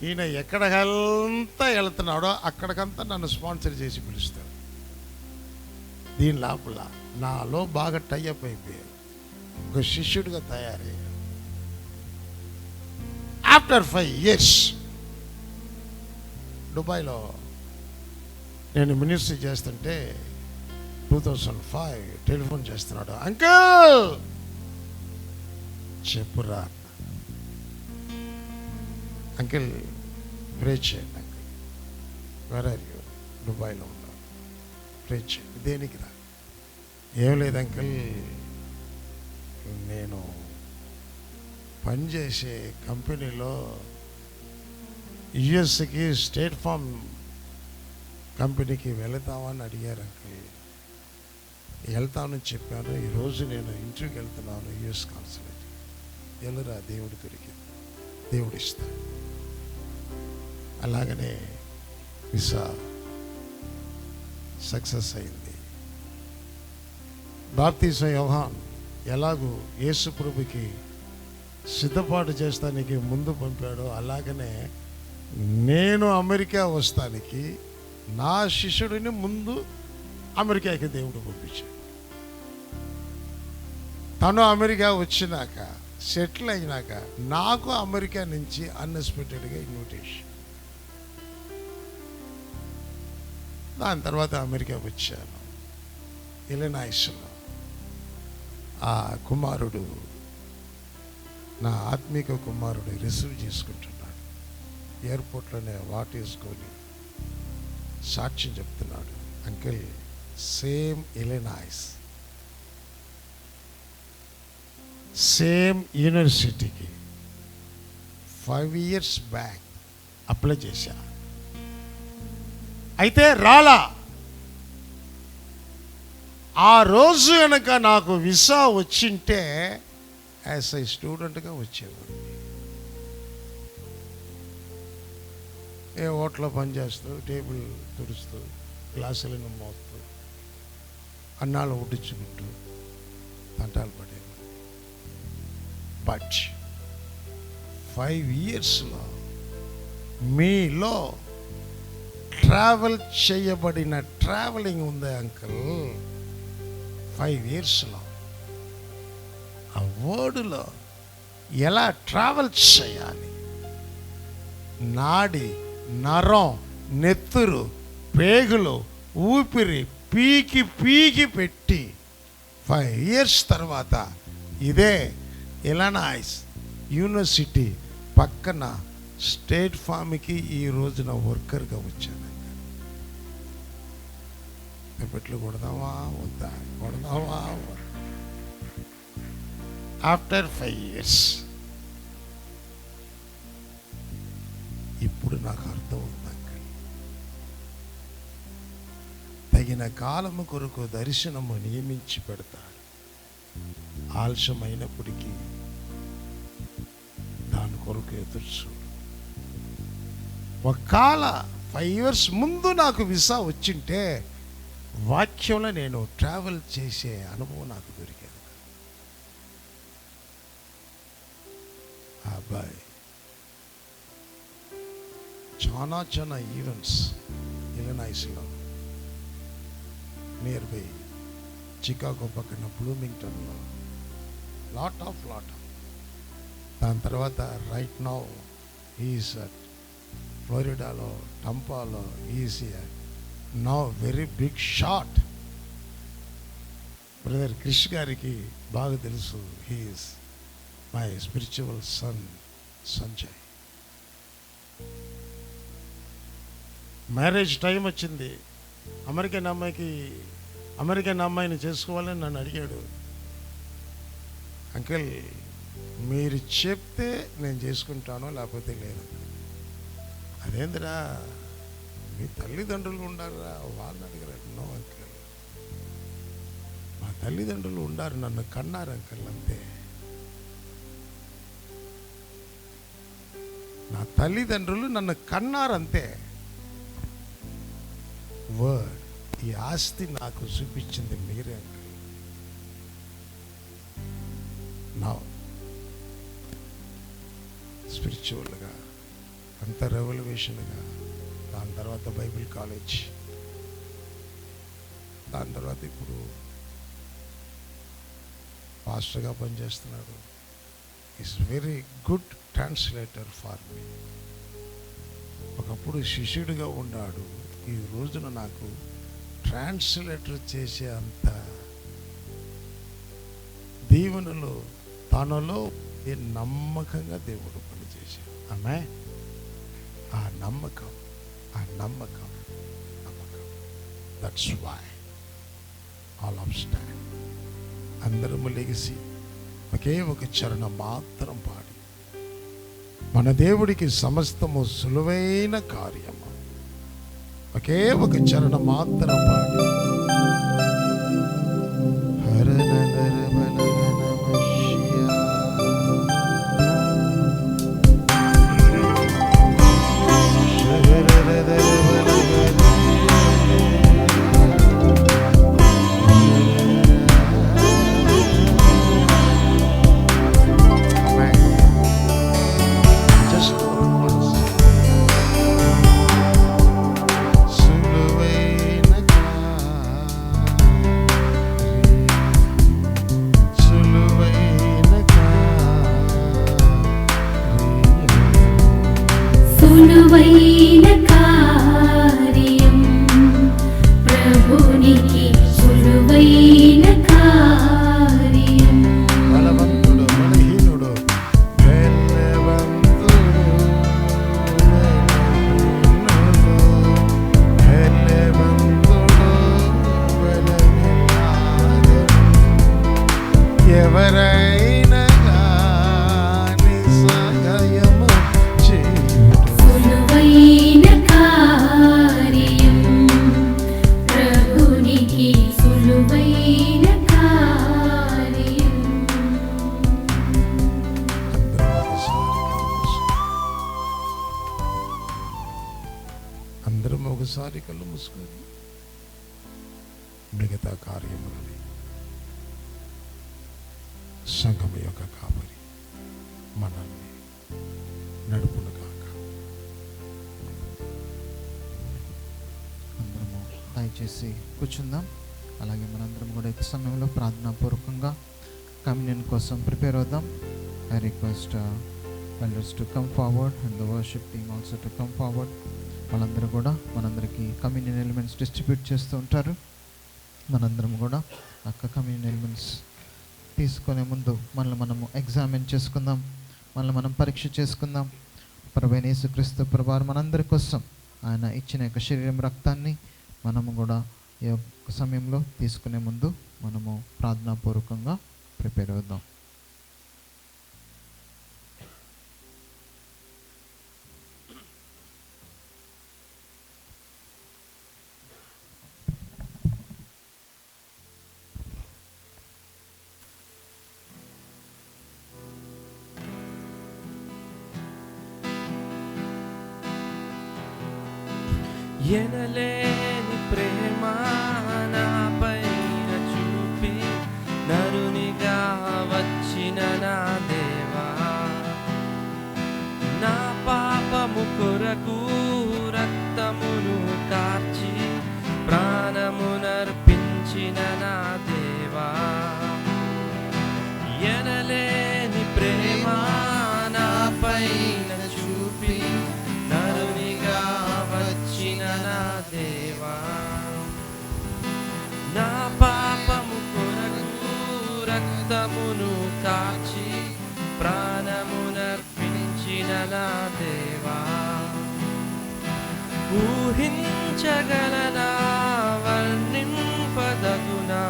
ఈయన ఎక్కడికంతా వెళ్తున్నాడో అక్కడికంతా నన్ను స్పాన్సర్ చేసి పిలుస్తాడు. దీని లోపల నాలో బాగా టైఅప్ అయిపోయాడు, ఒక శిష్యుడిగా తయారయ్యాడు. ఆఫ్టర్ 5 years దుబాయ్లో నేను మినిస్ట్రీ చేస్తుంటే 2005 టెలిఫోన్ చేస్తున్నాడు. అంకుల్ చెప్పురా. అంకుల్ ప్రే చేయండి. Uncle where are you? దుబాయ్లో ఉన్నా. ప్రే చేయండి. దేనికి రా? ఏం లేదు అంకుల్, నేను పనిచేసే కంపెనీలో యుఎస్కి స్టేట్ ఫార్మ్ కంపెనీకి వెళతామని అడిగారు అంకుల్. వెళ్తానని చెప్పాను. ఈరోజు నేను ఇంటర్వ్యూకి వెళ్తున్నాను యుఎస్ కాన్సులేట్. వెళ్ళరా, దేవుడు దొరికింది, దేవుడు ఇస్తాడు. అలాగనే వీసా సక్సెస్ అయింది. బాప్తీసం యోహాన్ ఎలాగూ యేసు ప్రభుకి సిద్ధపాటు చేస్తానికి ముందు పంపాడో అలాగనే నేను అమెరికా వస్తానికి నా శిష్యుడిని ముందు అమెరికాకి దేవుడు పంపించాడు. తను అమెరికా వచ్చినాక సెటిల్ అయినాక నాకు అమెరికా నుంచి అన్ఎక్స్పెక్టెడ్గా ఇన్విటేషన్. దాని తర్వాత అమెరికా వచ్చాను. ఇలినాయిస్లో ఆ కుమారుడు, నా ఆత్మీక కుమారుడు రిసీవ్ చేసుకుంటున్నాడు. ఎయిర్పోర్ట్లోనే వాటేసుకొని సాక్ష్యం చెప్తున్నాడు. అంకిల్ సేమ్ ఇలినాయిస్, సేమ్ యూనివర్సిటీకి 5 years బ్యాక్ అప్లై చేశా. అయితే రాలా. ఆ రోజు కనుక నాకు వీసా వచ్చింటే యాజ్ ఏ స్టూడెంట్గా వచ్చేవాడిని. ఏ హోటల్లో పనిచేస్తూ, టేబుల్ తుడుస్తూ, గ్లాసులను మోస్తూ, అన్నాలు ఉడ్డించుకుంటూ తంటాలు పడేవాడు. బట్ 5 yearsలో మీలో ట్రావెల్ చేయబడిన ట్రావెలింగ్ ఉంది అంకుల్. 5 yearsలో ఆ వర్డ్లో ఎలా ట్రావెల్ చేయాలి, నాడి, నరం, నెత్తురు, పేగులు, ఊపిరి పీకి పీకి పెట్టి 5 years తర్వాత ఇదే ఇలినాయిస్ యూనివర్సిటీ పక్కన స్టేట్ ఫామ్కి ఈ రోజున వర్కర్గా వచ్చాను. పెట్లు కొడదామా వద్దా, కొడదామా? ఆఫ్టర్ 5 years ఇప్పుడు నాకు అర్థం ఉంది. తగిన కాలము కొరకు దర్శనము నియమించి పెడతాడు. ఆలస్యమైనప్పటికీ దాని కొరకు ఎదురు. ఒకవేళ 5 years ముందు నాకు వీసా వచ్చింటే వాక్యంలో నేను ట్రావెల్ చేసే అనుభవం నాకు దొరికేది. అబ్బాయి చాలా ఈవెంట్స్ ఇలినాయిస్లో నియర్ బై చికాగో పక్కన బ్లూమింగ్టన్లో లాట్ ఆఫ్ దాని తర్వాత రైట్ నౌ ఈజ్ అట్ ఫ్లోరిడాలో టంపాలో is now very big shot. Brother Krish గారికి బాగా తెలుసు, he is my spiritual son Sanjay. Marriage time వచ్చింది. అమెరికన్ అమ్మాయిని చేసుకోవాలని నన్ను అడిగాడు. అంకుల్ మీరు చెప్తే నేను చేసుకుంటాను, లేకపోతే లేదు. అదేందిరా మీ తల్లిదండ్రులు ఉండారా వాళ్ళని అడిగారు. నో అంకుల్, మా తల్లిదండ్రులు ఉండారు, నన్ను కన్నారు అంకుల్, అంతే. నా తల్లిదండ్రులు నన్ను కన్నారు అంతే. వర్డ్ ఈ ఆస్తి నాకు చూపించింది మీరే అంకుల్. నా స్పిరిచువల్గా అంత రెవల్యూషన్గా, దాని తర్వాత బైబిల్ కాలేజ్, దాని తర్వాత ఇప్పుడు పాస్టర్గా పనిచేస్తున్నాడు. Is very good translator for me. ఒకప్పుడు శిష్యుడిగా ఉన్నాడు, ఈ రోజున నాకు ట్రాన్స్లేటర్ చేసే అంత దీవెనలో తనలో నమ్మకంగా దేవుడు పనిచేశాడు. ఆమె ఆ నమ్మకం that's why all of stand. అందరము లెగిసి ఒకే ఒక చరణం మాత్రం పాడి, మన దేవుడికి సమస్తము సులువైన కార్యము. ఒకే ఒక చరణం మాత్రం పాడి, సులువైన కార్యం ప్రభునికి, సులువైన కార్యం. బలవంతుడు బలహీనుడు, ఎవరైనా కానీ సహాయము చేయుట. సులువైన కార్యం ప్రభునికి, సులువైన కార్యం. అందరం ఒకసారి కళ్ళు మూసుకొని మిగతా కార్యములని సంఘం యొక్క కాపరి మనల్ని నడుపును కాక. అందరము దయచేసి కూర్చుందాం. అలాగే మనందరం కూడా ఈ సమయంలో ప్రార్థనాపూర్వకంగా కమ్యూనియన్ కోసం ప్రిపేర్ అవుదాం. I request elders to come forward and the worship team also to come forward. వాళ్ళందరూ కూడా మనందరికీ కమ్యూనియన్ ఎలిమెంట్స్ డిస్ట్రిబ్యూట్ చేస్తూ ఉంటారు. మనందరం కూడా అక్క కమ్యూనియన్ ఎలిమెంట్స్ తీసుకునే ముందు మనల్ని మనము ఎగ్జామిన్ చేసుకుందాం, మనల్ని మనం పరీక్ష చేసుకుందాం. ప్రభువైన యేసుక్రీస్తు ప్రభువారు మనందరి కోసం ఆయన ఇచ్చిన యొక్క శరీరం రక్తాన్ని మనము కూడా ఈ యొక్క సమయంలో తీసుకునే ముందు మనము ప్రార్థనాపూర్వకంగా ప్రిపేర్ అవుదాం. ఎనలేని ప్రేమ నాపైన చూపి నరునిగా వచ్చిన నా దేవా, నా పాపము కొరకు రక్తమును కార్చి ప్రాణమునర్పించిన నా దేవా, ఎనలేని ప్రేమ నాపైన చూపి నరునిగా వచ్చిన నా దేవా, నా పాపము కొరకు రక్తమును కాచి ప్రాణమునర్పించిన నా దేవా, ఊహించగలనా వర్ణింపదగునా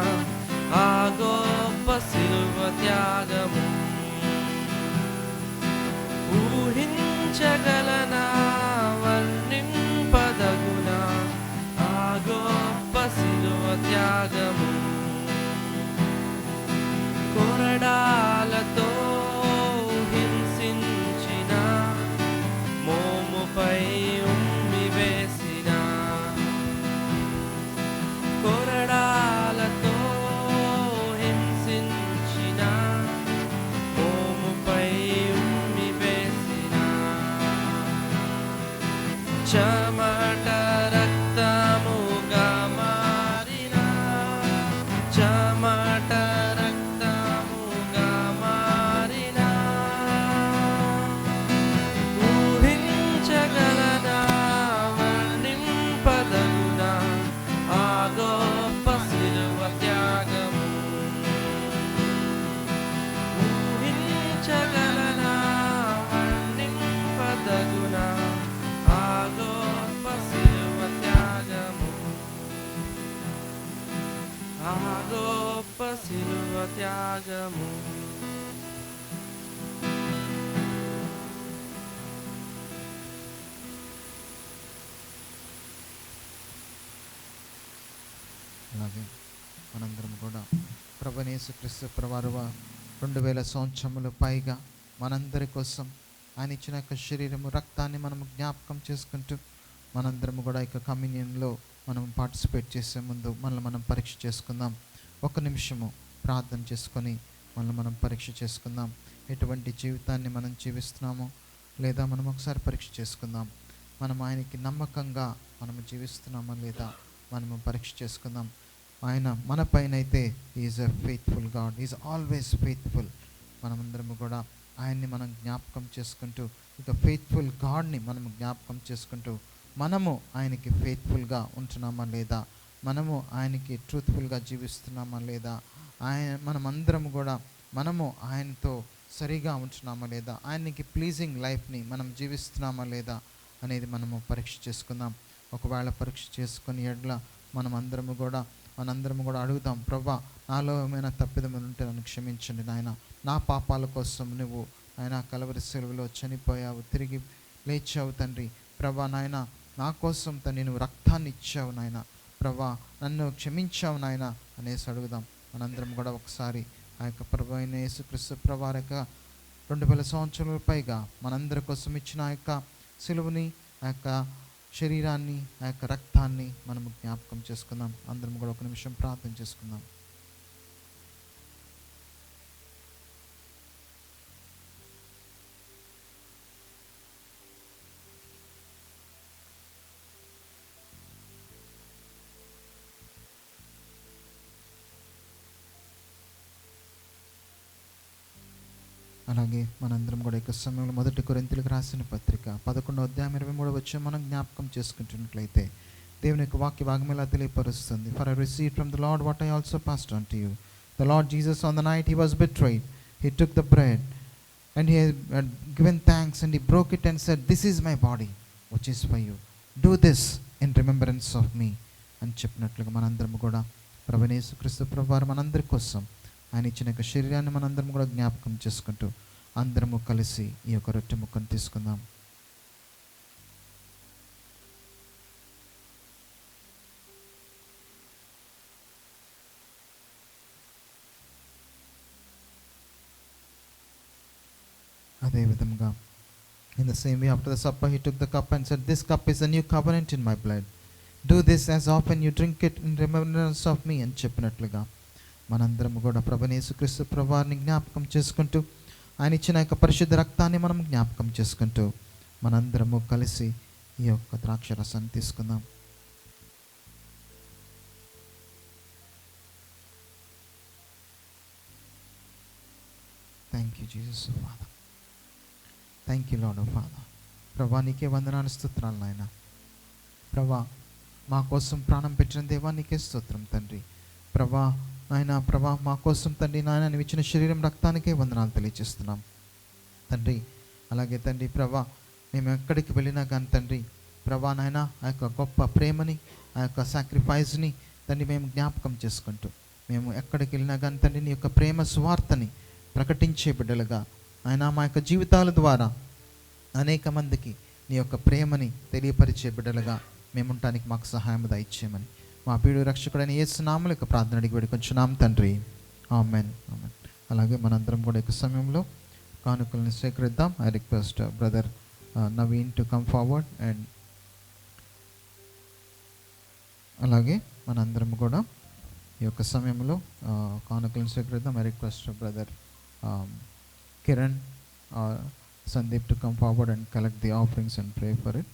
ఆ గొప్ప శిలువ త్యాగము, ఊహించగలనా వర్ణింపదగునా ఆ గొప్ప శిలువ త్యాగము, కొరడాలతో హింసించిన మోముపై ఉమ్మి వేసిన, కొరడాలతో హింసించిన మోముపై ఉమ్మి వేసిన, చెమట రక్తముగా మారిన, చెమట రక్తముగా మారిన, ఊహించగలనా వర్ణింపదగునా ఆ గొప్ప శిలువ త్యాగము, ఊహించగలనా వర్ణింపదగునా ఆ గొప్ప శిలువ త్యాగము, ఆ గొప్ప శిలువ త్యాగము. అలాగే మనందరం కూడా ప్రభువైన యేసుక్రీస్తు ప్రభువారు 2000 సంవత్సరములు పైగా మనందరి కోసం ఆయన ఇచ్చిన యొక్క శరీరము రక్తాన్ని మనము జ్ఞాపకం చేసుకుంటూ మనందరము కూడా ఇక కమ్యూనియన్లో మనం పార్టిసిపేట్ చేసే ముందు మనల్ని మనం పరీక్ష చేసుకుందాం. ఒక నిమిషము ప్రార్థన చేసుకొని మనల్ని మనం పరీక్ష చేసుకుందాం. ఎటువంటి జీవితాన్ని మనం జీవిస్తున్నామో లేదా మనం ఒకసారి పరీక్ష చేసుకుందాం. మనం ఆయనకి నమ్మకంగా మనము జీవిస్తున్నామా లేదా మనము పరీక్ష చేసుకుందాం. ఆయన మన పైన అయితే is a faithful God, is always faithful. మనమందరము కూడా ఆయన్ని మనం జ్ఞాపకం చేసుకుంటూ ఇక ఫెయిత్ఫుల్ గాడ్ని మనము జ్ఞాపకం చేసుకుంటూ మనము ఆయనకి ఫెయిత్ఫుల్గా ఉంటున్నామా లేదా, మనము ఆయనకి ట్రూత్ఫుల్గా జీవిస్తున్నామా లేదా, మనమందరము కూడా మనము ఆయనతో సరిగా ఉంటున్నామా లేదా, ఆయనకి ప్లీజింగ్ లైఫ్ని మనం జీవిస్తున్నామా లేదా అనేది మనము పరీక్ష చేసుకుందాం. ఒకవేళ పరీక్ష చేసుకుని ఎడ్ల మనందరము కూడా అడుగుదాం, ప్రభా నాలో ఏమైనా తప్పిదములు ఉంటే నన్ను క్షమించండి నాయన, నా పాపాల కోసం నువ్వు ఆయన కలవరి సెలవులో చనిపోయావు, తిరిగి లేచావు తండ్రి. ప్రభా నాయన నా కోసం తండ్రి నువ్వు రక్తాన్ని ఇచ్చావు నాయన, ప్రభా నన్ను క్షమించావు నాయన అనేసి అడుగుదాం. మనందరం కూడా ఒకసారి ఆ యొక్క ప్రభు అయిన యేసుక్రీస్తు ప్రభువారి యొక్క 2000 సంవత్సరాల పైగా మనందరి కోసం ఇచ్చిన ఆ యొక్క సిలువని, ఆ యొక్క శరీరాన్ని, ఆ యొక్క రక్తాన్ని మనము జ్ఞాపకం చేసుకుందాం. అందరం కూడా ఒక నిమిషం ప్రార్థన చేసుకుందాం. అలాగే మనందరం కూడా ఇక సమయంలో 1 కొరింథీయులకు రాసిన పత్రిక 11వ అధ్యాయం 23వ వచనం మనం జ్ఞాపకం చేసుకుంటున్నట్లయితే దేవుని యొక్క వాక్య భాగం ఇలా తెలియపరుస్తుంది. For I received from the Lord what I also passed on to you. The Lord Jesus on the night he was betrayed, he took the bread and he had given thanks and he broke it and said, this is my body which is for you, do this in remembrance of me అని చెప్పినట్లుగా మనందరం కూడా ప్రభువైన యేసుక్రీస్తు ప్రభువారు మనందరి కోసం ఆయన ఇచ్చిన యొక్క శరీరాన్ని మనందరం కూడా జ్ఞాపకం చేసుకుంటూ అందరము కలిసి ఈ యొక్క రొట్టె ముక్కను తీసుకుందాం. అదే విధంగా in the same way after the supper he took the cup and said, this cup is a new covenant in my blood. Do this as often you drink it in remembrance of me అని చెప్పినట్లుగా మనందరం కూడా ప్రభువైన యేసుక్రీస్తు ప్రభువారిని జ్ఞాపకం చేసుకుంటూ ఆయన ఇచ్చిన యొక్క పరిశుద్ధ రక్తాన్ని మనం జ్ఞాపకం చేసుకుంటూ మనందరము కలిసి ఈ యొక్క ద్రాక్ష రసాన్ని తీసుకుందాం. Thank you Jesus father, thank you lord father. ప్రభా నీకే వందనాలు, స్తోత్రాలు నాయన. ప్రభా మా కోసం ప్రాణం పెట్టిన దేవా నీకే స్తోత్రం తండ్రి. ప్రభా నాయన, ప్రభా మా కోసం తండ్రి నాయన నీవు ఇచ్చిన శరీరం రక్తానికే వందనాలు తెలియజేస్తున్నాం తండ్రి. అలాగే తండ్రి ప్రభా మేము ఎక్కడికి వెళ్ళినా కానీ తండ్రి ప్రభా నాయన ఆ యొక్క గొప్ప ప్రేమని, ఆ యొక్క సాక్రిఫైస్ని తండ్రి మేము జ్ఞాపకం చేసుకుంటూ మేము ఎక్కడికి వెళ్ళినా కానీ తండ్రి నీ యొక్క ప్రేమ సువార్తని ప్రకటించే బిడ్డలుగా ఆయన మా యొక్క జీవితాల ద్వారా అనేక మందికి నీ యొక్క ప్రేమని తెలియపరిచే బిడ్డలుగా మేము ఉండటానికి మాకు సహాయం దయచేయమని మా ప్రియుడు రక్షకుడైన యేసు నామములో యొక్క ప్రార్థన అడిగి వేడుకొంచున్నాం తండ్రి. Amen, amen. అలాగే మనందరం కూడా యొక్క సమయంలో కానుకలను స్వీకరిద్దాం. I request brother Naveen to come forward. And అలాగే మనందరం కూడా ఈ యొక్క సమయంలో కానుకలను స్వీకరిద్దాం. I request brother Kiran or Sandeep to come forward and collect the offerings and pray for it.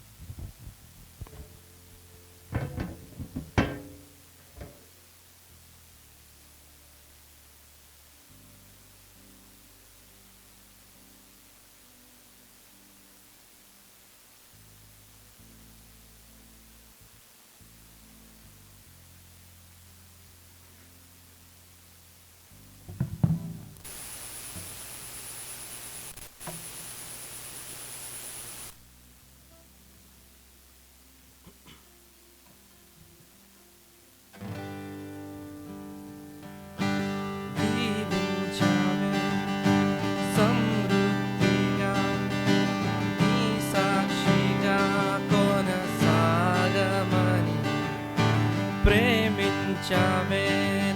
ప్రేమించావే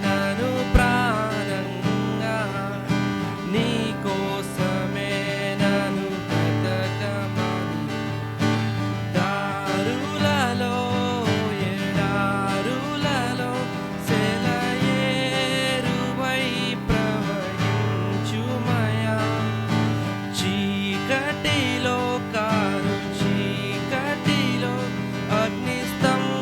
నన్ను ప్రాణంగా, నీ కోసమే నన్ను బ్రతకమని, దారులలో ఎడారులలో సెలయేరువై ప్రవహించుమయా, చీకటిలో కారు చీకటిలో అగ్నిస్తంభమై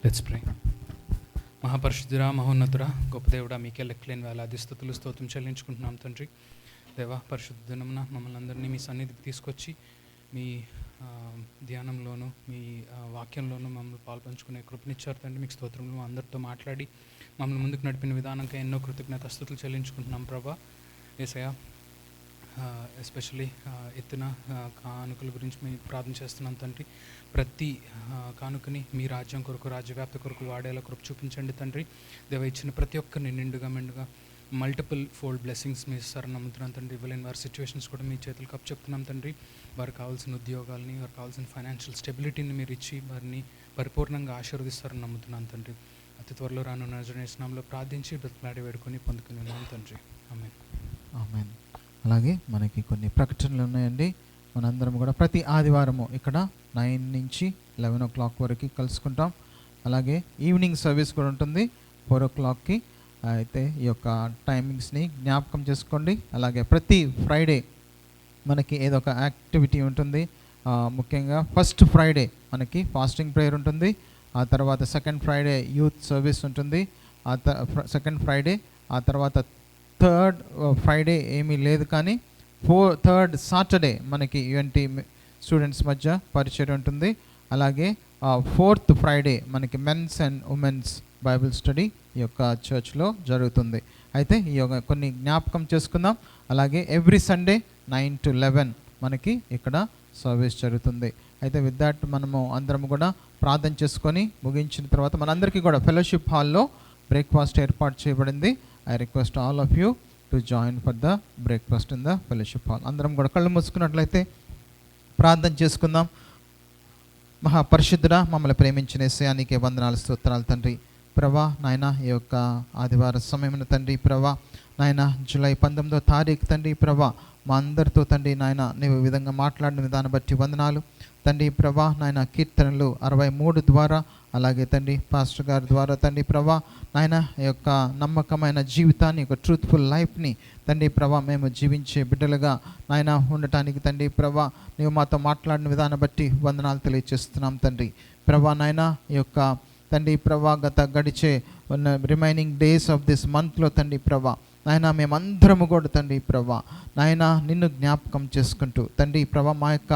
లెట్స్ ప్రే. మహాపరిశుద్ధుడా, మహోన్నతుడా, గొప్ప దేవుడా, మీకే లెక్కలేని వేలాది స్తుతులు స్తోత్రం చెల్లించుకుంటున్నాం తండ్రి. దేవా, పరిశుద్ధ దినమున మమ్మల్ని అందరినీ మీ సన్నిధికి తీసుకొచ్చి మీ ధ్యానంలోను మీ వాక్యంలోనూ మమ్మల్ని పాల్పంచుకునే కృపనిచ్చారు తండ్రి. మీకు స్తోత్రంలో అందరితో మాట్లాడి మమ్మల్ని ముందుకు నడిపిన విధానంగా ఎన్నో కృతజ్ఞత స్తుతులు చెల్లించుకుంటున్నాం ప్రభా. యేసయ్య ఎస్పెషలీ ఎత్తున కానుకల గురించి మేము ప్రార్థన చేస్తున్నాం తండ్రి. ప్రతి కానుకని మీ రాజ్యం కొరకు, రాజ్యవ్యాప్తి కొరకు వాడేలా కృప చూపించండి తండ్రి. దేవ ఇచ్చిన ప్రతి ఒక్కరిని నిండుగా మెండుగా మల్టిపుల్ ఫోల్డ్ బ్లెస్సింగ్స్ మీ ఇస్తారని నమ్ముతున్నాం తండ్రి. ఇవ్వలేని వారి సిచ్యువేషన్స్ కూడా మీ చేతులు కప్పు చెప్తున్నాం తండ్రి. వారికి కావాల్సిన ఉద్యోగాలని, వారికి కావాల్సిన ఫైనాన్షియల్ స్టెబిలిటీని మీరు ఇచ్చి వారిని పరిపూర్ణంగా ఆశీర్వదిస్తారని నమ్ముతున్నాను తండ్రి. అతి త్వరలో రానున్న నామములో ప్రార్థించి బ్రతిమాడి వేడుకొని పొందుకుని ఉన్నాం తండ్రి. ఆమేన్. ఆమేన్. అలాగే మనకి కొన్ని ప్రకటనలు ఉన్నాయండి. మనందరం కూడా ప్రతి ఆదివారము ఇక్కడ 9 నుంచి 11 o'clock వరకు కలుసుకుంటాం. అలాగే ఈవినింగ్ సర్వీస్ కూడా ఉంటుంది 4 o'clockకి. అయితే ఈ యొక్క టైమింగ్స్ని జ్ఞాపకం చేసుకోండి. అలాగే ప్రతి ఫ్రైడే మనకి ఏదో ఒక యాక్టివిటీ ఉంటుంది. ముఖ్యంగా ఫస్ట్ ఫ్రైడే మనకి ఫాస్టింగ్ ప్రేయర్ ఉంటుంది. ఆ తర్వాత సెకండ్ ఫ్రైడే యూత్ సర్వీస్ ఉంటుంది. సెకండ్ ఫ్రైడే, ఆ తర్వాత థర్డ్ ఫ్రైడే ఏమీ లేదు, కానీ థర్డ్ సాటర్డే మనకి యూఎన్టీ స్టూడెంట్స్ మధ్య పరిచయం ఉంటుంది. అలాగే ఫోర్త్ ఫ్రైడే మనకి men's and women's Bible study ఈ యొక్క చర్చ్లో జరుగుతుంది. అయితే ఈ యొక్క కొన్ని జ్ఞాపకం చేసుకుందాం. అలాగే ఎవ్రీ సండే 9 to 11 మనకి ఇక్కడ సర్వీస్ జరుగుతుంది. అయితే విత్ దాట్ మనము అందరం కూడా ప్రార్థన చేసుకొని ముగించిన తర్వాత మనందరికీ కూడా ఫెలోషిప్ హాల్లో బ్రేక్ఫాస్ట్ ఏర్పాటు చేయబడింది. I request all of you to join for the breakfast in the fellowship hall. అందరం కూడా కళ్ళు మూసుకున్నట్లయితే ప్రార్థన చేసుకుందాం. మహాపరిశుద్ధుడా, మమ్మల్ని ప్రేమించిన యేసయ్యానికి వందనాలు, స్తోత్రాలు తండ్రి. ప్రభా నాయన ఈ యొక్క ఆదివార సమయమున తండ్రి ప్రభా నాయన జూలై 19వ తారీఖు తండ్రి ప్రభా మా అందరితో తండ్రి నాయన నీవు ఈ విధంగా మాట్లాడిన విధానం బట్టి వందనాలు తండ్రి ప్రభా నాయన. కీర్తనలు 63 ద్వారా, అలాగే తండ్రి పాస్టర్ గారి ద్వారా తండ్రి ప్రభా నాయన ఈ యొక్క నమ్మకమైన జీవితాన్ని, యొక్క ట్రూత్ఫుల్ లైఫ్ని తండ్రి ప్రభా మేము జీవించే బిడ్డలుగా నాయన ఉండటానికి తండ్రి ప్రభా నీవు మాతో మాట్లాడిన విధానం బట్టి వందనాలు తెలియజేస్తున్నాం తండ్రి ప్రభా నాయన. ఈ యొక్క తండ్రి ప్రభా గడిచే ఉన్న రిమైనింగ్ డేస్ ఆఫ్ దిస్ మంత్లో తండ్రి ప్రభా నాయన మేమందరము కూడా తండ్రి ప్రభా నాయన నిన్ను జ్ఞాపకం చేసుకుంటూ తండ్రి ప్రభా మా యొక్క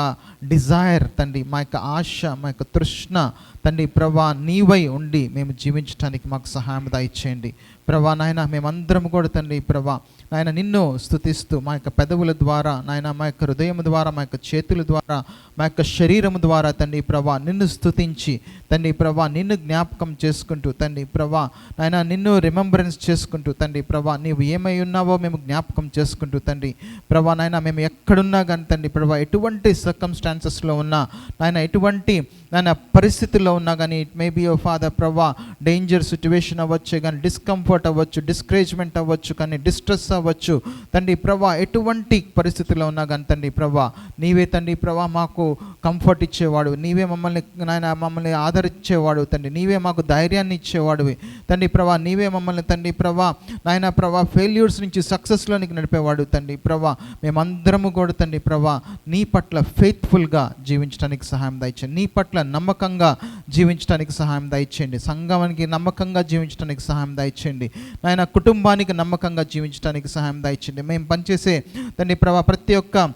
డిజైర్ తండ్రి, మా యొక్క ఆశ, మా యొక్క తృష్ణ తండ్రి ప్రభా నీవై ఉండి మేము జీవించడానికి మాకు సహాయం దయచేయండి ప్రభా నాయన. మేమందరం కూడా తండ్రి ప్రభా నాయన నిన్ను స్తుతిస్తూ మా యొక్క పెదవుల ద్వారా నాయన, మా యొక్క హృదయం ద్వారా, మా యొక్క చేతుల ద్వారా, మా యొక్క శరీరం ద్వారా తండ్రి ప్రభా నిన్ను స్తుతించి తండ్రి ప్రభా నిన్ను జ్ఞాపకం చేసుకుంటూ తండ్రి ప్రభా నాయన నిన్ను రిమెంబరెన్స్ చేసుకుంటూ తండ్రి ప్రభా నీవు ఏమై ఉన్నావో మేము జ్ఞాపకం చేసుకుంటూ తండ్రి ప్రభా నాయన మేము ఎక్కడున్నా కానీ తండ్రి ప్రభా ఎటువంటి సర్కమ్స్టాన్సెస్లో ఉన్నా నాయన, ఎటువంటి నాయన పరిస్థితుల్లో ఉన్నా కానీ, it may be O Father ప్రభా డేంజర్ సిచ్యువేషన్ అవ్వచ్చు, కానీ డిస్కంఫర్ట్ అవ్వచ్చు, డిస్కరేజ్మెంట్ అవ్వచ్చు, కానీ డిస్ట్రెస్ అవ్వచ్చు తండ్రి ప్రభా ఎటువంటి పరిస్థితుల్లో ఉన్నా కానీ తండ్రి ప్రభా నీవే తండ్రి ప్రభా మాకు కంఫర్ట్ ఇచ్చేవాడు, నీవే మమ్మల్ని ఆదరించేవాడు తండ్రి, నీవే మాకు ధైర్యాన్ని ఇచ్చేవాడివి తండ్రి ప్రభా, నీవే మమ్మల్ని తండ్రి ప్రభా నాయన ప్రభా ఫెయిల్యూర్స్ నుంచి సక్సెస్లోనికి నడిపేవాడు తండ్రి ప్రభా. మేమందరము కూడా తండ్రి ప్రభా నీ పట్ల ఫెయిత్ఫుల్గా జీవించడానికి సహాయం దయచేయండి, నీ పట్ల నమ్మకంగా జీవించడానికి సహాయం దయచేయండి, సంఘానికి నమ్మకంగా జీవించడానికి సహాయం దయచేయండి నాయన, కుటుంబానికి నమ్మకంగా జీవించడానికి సహాయం దయచేయండి. మేము పనిచేసే తండ్రి ప్రభా ప్రతి ఒక్క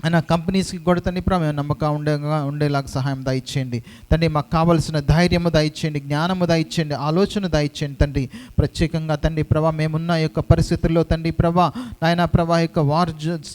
ఆయన కంపెనీస్కి కూడా తండ్రి ప్రభా మేము నమ్మకంగా ఉండేలాగా సహాయం దయచేయండి తండ్రి. మాకు కావలసిన ధైర్యము దయచేయండి, జ్ఞానము దయచేయండి, ఆలోచన దయచేయండి తండ్రి. ప్రత్యేకంగా తండ్రి ప్రభా మేమున్న యొక్క పరిస్థితుల్లో తండ్రి ప్రభా నాయన ప్రభా యొక్క వార్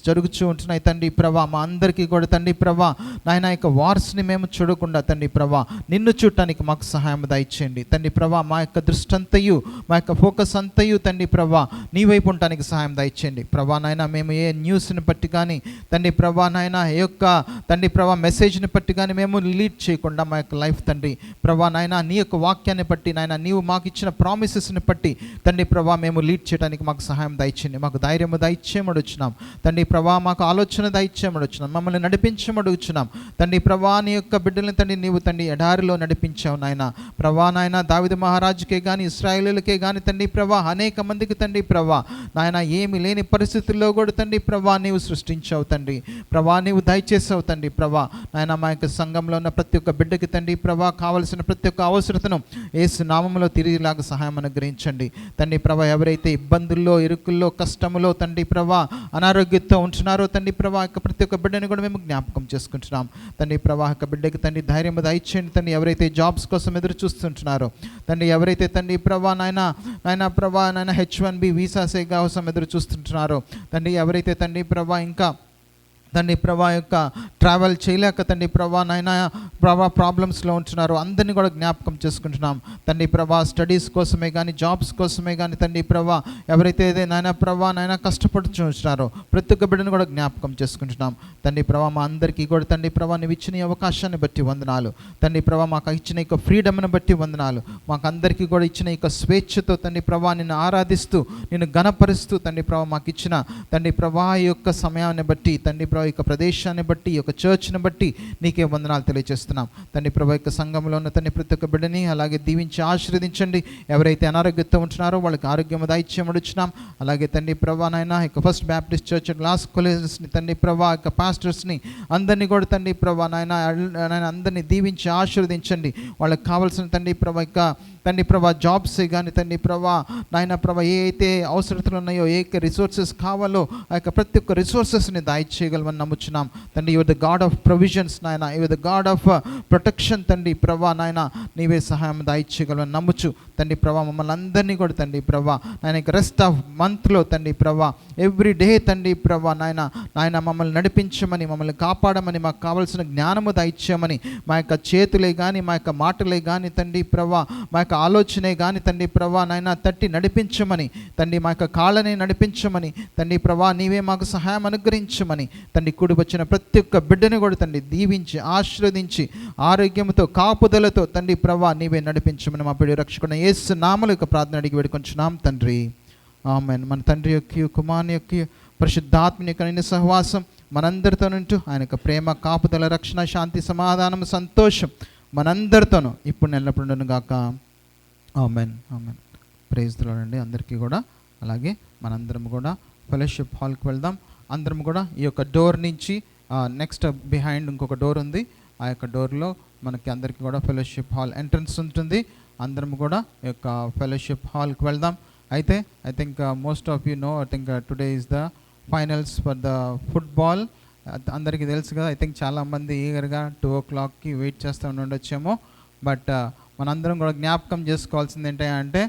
జరుగుతూ ఉంటున్నాయి తండ్రి ప్రభా. మా అందరికీ కూడా తండ్రి ప్రభా నాయన యొక్క వార్స్ని మేము చూడకుండా తండ్రి ప్రభా నిన్ను చూడటానికి మాకు సహాయం దయచేయండి తండ్రి ప్రభా. మా యొక్క దృష్టి అంతయు, మా యొక్క ఫోకస్ అంతయు తండ్రి ప్రభా నీ వైపు ఉండటానికి సహాయం దయచేయండి ప్రభా నాయన. మేము ఏ న్యూస్ని బట్టి కానీ తండ్రి ప్రభా నాయన ఈ యొక్క తండ్రి ప్రభా మెసేజ్ని బట్టి కానీ మేము లీడ్ చేయకుండా మా యొక్క లైఫ్ తండ్రి ప్రభా నాయన నీ యొక్క వాక్యాన్ని బట్టి నాయన నీవు మాకు ఇచ్చిన ప్రామిసెస్ని బట్టి తండ్రి ప్రభా మేము లీడ్ చేయడానికి మాకు సహాయం దయచేయండి. మాకు ధైర్యము దయచేయమడుచున్నాం తండ్రి ప్రభా, మాకు ఆలోచన దయచేయమడుచున్నాం, మమ్మల్ని నడిపించమడుచున్నాం తండ్రి ప్రభా. నీ యొక్క బిడ్డల్ని తండ్రి నీవు తండ్రి ఎడారిలో నడిపించావు నాయన ప్రభా నాయన. దావీదు మహారాజుకే కానీ ఇశ్రాయేలులకే కానీ తండ్రి ప్రభా అనేక మందికి తండ్రి ప్రభా నాయన ఏమి లేని పరిస్థితుల్లో కూడా తండ్రి ప్రభా నీవు సృష్టించావు తండ్రి ప్రభా నీవు దయచేసావు తండ్రి ప్రభా నాయన మా యొక్క సంఘంలో ఉన్న ప్రతి ఒక్క బిడ్డకి తండ్రి ప్రభా కావలసిన ప్రతి ఒక్క అవసరతను యేసు నామములో తిరిగిలాగా సహాయం అనుగ్రహించండి తండ్రి ప్రభా. ఎవరైతే ఇబ్బందుల్లో ఇరుకుల్లో కష్టములో తండ్రి ప్రభా అనారోగ్యంతో ఉంటున్నారో తండ్రి ప్రభా యొక్క ప్రతి ఒక్క బిడ్డని కూడా మేము జ్ఞాపకం చేసుకుంటున్నాం తండ్రి ప్రభా. యొక్క బిడ్డకి తండ్రి ధైర్యం దయచేయండి తండ్రి. ఎవరైతే జాబ్స్ కోసం ఎదురు చూస్తుంటున్నారో తండ్రి, ఎవరైతే తండ్రి ప్రభా నాయన ప్రభా నాయన H1B వీసాసే కోసం ఎదురు చూస్తుంటున్నారో తండ్రి, ఎవరైతే తండ్రి ప్రభా ఇంకా తండ్రి ప్రభా యొక్క ట్రావెల్ చేయలేక తండ్రి ప్రభా నాయన ప్రభా ప్రాబ్లమ్స్లో ఉంటున్నారు అందరినీ కూడా జ్ఞాపకం చేసుకుంటున్నాం తండ్రి ప్రభా. స్టడీస్ కోసమే కానీ జాబ్స్ కోసమే కానీ తండ్రి ప్రభా ఎవరైతే నాయన ప్రభా నాయన కష్టపడుతూ ఉంటున్నారో ప్రతి ఒక్క బిడ్డను కూడా జ్ఞాపకం చేసుకుంటున్నాం తండ్రి ప్రభా. మా అందరికీ కూడా తండ్రి ప్రభా నువ్వు ఇచ్చిన ఈ అవకాశాన్ని బట్టి వందనాలు తండ్రి ప్రభా. మాకు ఇచ్చిన ఈ ఫ్రీడమ్ని బట్టి వందనాలు. మాకు అందరికీ కూడా ఇచ్చిన ఈ స్వేచ్ఛతో తండ్రి ప్రభా నిన్ను ఆరాధిస్తూ నిన్ను ఘనపరుస్తూ తండ్రి ప్రభా మాకు ఇచ్చిన తండ్రి ప్రభా ఈ యొక్క సమయాన్ని బట్టి తండ్రి ప్రభా ఈ యొక్క ప్రదేశాన్ని బట్టి ఈ యొక్క చర్చ్ని బట్టి నీకే వందనాలు తెలియజేస్తున్నాం తండ్రి ప్రభా. యొక్క సంఘంలో ఉన్న తండ్రి ప్రతి ఒక్క బిడ్డని అలాగే దీవించి ఆశీర్వదించండి. ఎవరైతే అనారోగ్యంతో ఉంటున్నారో వాళ్ళకి ఆరోగ్యం దయచేయమడుచున్నాం. అలాగే తండ్రి ప్రభా నాయన యొక్క ఫస్ట్ బ్యాప్టిస్ట్ చర్చ్ గ్లాస్ కాలేజెస్ని తండ్రి ప్రభా యొక్క పాస్టర్స్ని అందరినీ కూడా తండ్రి ప్రభా నాయన అందరినీ దీవించి ఆశీర్వదించండి. వాళ్ళకి కావాల్సిన తండ్రి ప్రభా యొక్క తండ్రి ప్రభా జాబ్స్ కానీ తండ్రి ప్రభా నాయన ప్రభా ఏ అయితే అవసరతలు ఉన్నాయో ఏ రిసోర్సెస్ కావాలో ఆ యొక్క ప్రతి ఒక్క రిసోర్సెస్ని దయచేయగలమని నమ్ముచున్నాం తండ్రి. Your the God of provisions నాయన, your the God of protection తండ్రి ప్రభా నాయన నీవే సహాయం దయచేయగలమని నమ్ముచు తండ్రి ప్రభా. మమ్మల్ని అందరినీ కూడా తండ్రి ప్రభా నాయన రెస్ట్ ఆఫ్ మంత్లో తండ్రి ప్రభా ఎవ్రీ డే తండ్రి ప్రభా నాయన మమ్మల్ని నడిపించమని మమ్మల్ని కాపాడమని మాకు కావాల్సిన జ్ఞానము దయచేయమని మా యొక్క చేతులే కానీ మా యొక్క మాటలే కానీ తండ్రి ప్రభా మా యొక్క ఆలోచనే కానీ తండ్రి ప్రభా నాయన తట్టి నడిపించమని తండ్రి మా యొక్క కాళ్ళని నడిపించమని తండ్రి ప్రభా నీవే మాకు సహాయం అనుగ్రహించమని తండ్రి. కూడి వచ్చిన ప్రతి ఒక్క బిడ్డని కూడా తండ్రి దీవించి ఆశీర్వదించి ఆరోగ్యంతో కాపుదలతో తండ్రి ప్రభా నీవే నడిపించమని మా ప్రియ రక్షకుడైన యేసు నామములో యొక్క ప్రార్థన అడిగి వేడుకొంచున్నాం తండ్రి, ఆమేన్. మన తండ్రి యొక్క కుమారుని యొక్క పరిశుద్ధాత్మని యొక్క సహవాసం మనందరితోనుంటూ ఆయన యొక్క ప్రేమ కాపుదల రక్షణ శాంతి సమాధానం సంతోషం మనందరితోనూ ఇప్పుడు ఎల్లప్పుడూ గాక, ఆమేన్ ఆమేన్. ప్రైజ్ ది లార్డ్ అండి అందరికీ కూడా. అలాగే మనందరం కూడా ఫెలోషిప్ హాల్కి వెళ్దాం. అందరం కూడా ఈ యొక్క డోర్ నుంచి నెక్స్ట్ బిహైండ్ ఇంకొక డోర్ ఉంది, ఆ యొక్క డోర్లో మనకి అందరికీ కూడా ఫెలోషిప్ హాల్ ఎంట్రన్స్ ఉంటుంది. అందరం కూడా ఈ యొక్క ఫెలోషిప్ హాల్కి వెళ్దాం. అయితే I think most of you know, I think today is the finals for the football. అందరికీ తెలుసు కదా. ఐ థింక్ చాలామంది ఈగర్గా 2 o'clockకి వెయిట్ చేస్తూ ఉండొచ్చేమో. బట్ మనందరం కూడా జ్ఞాపకం చేసుకోవాల్సింది ఏంటంటే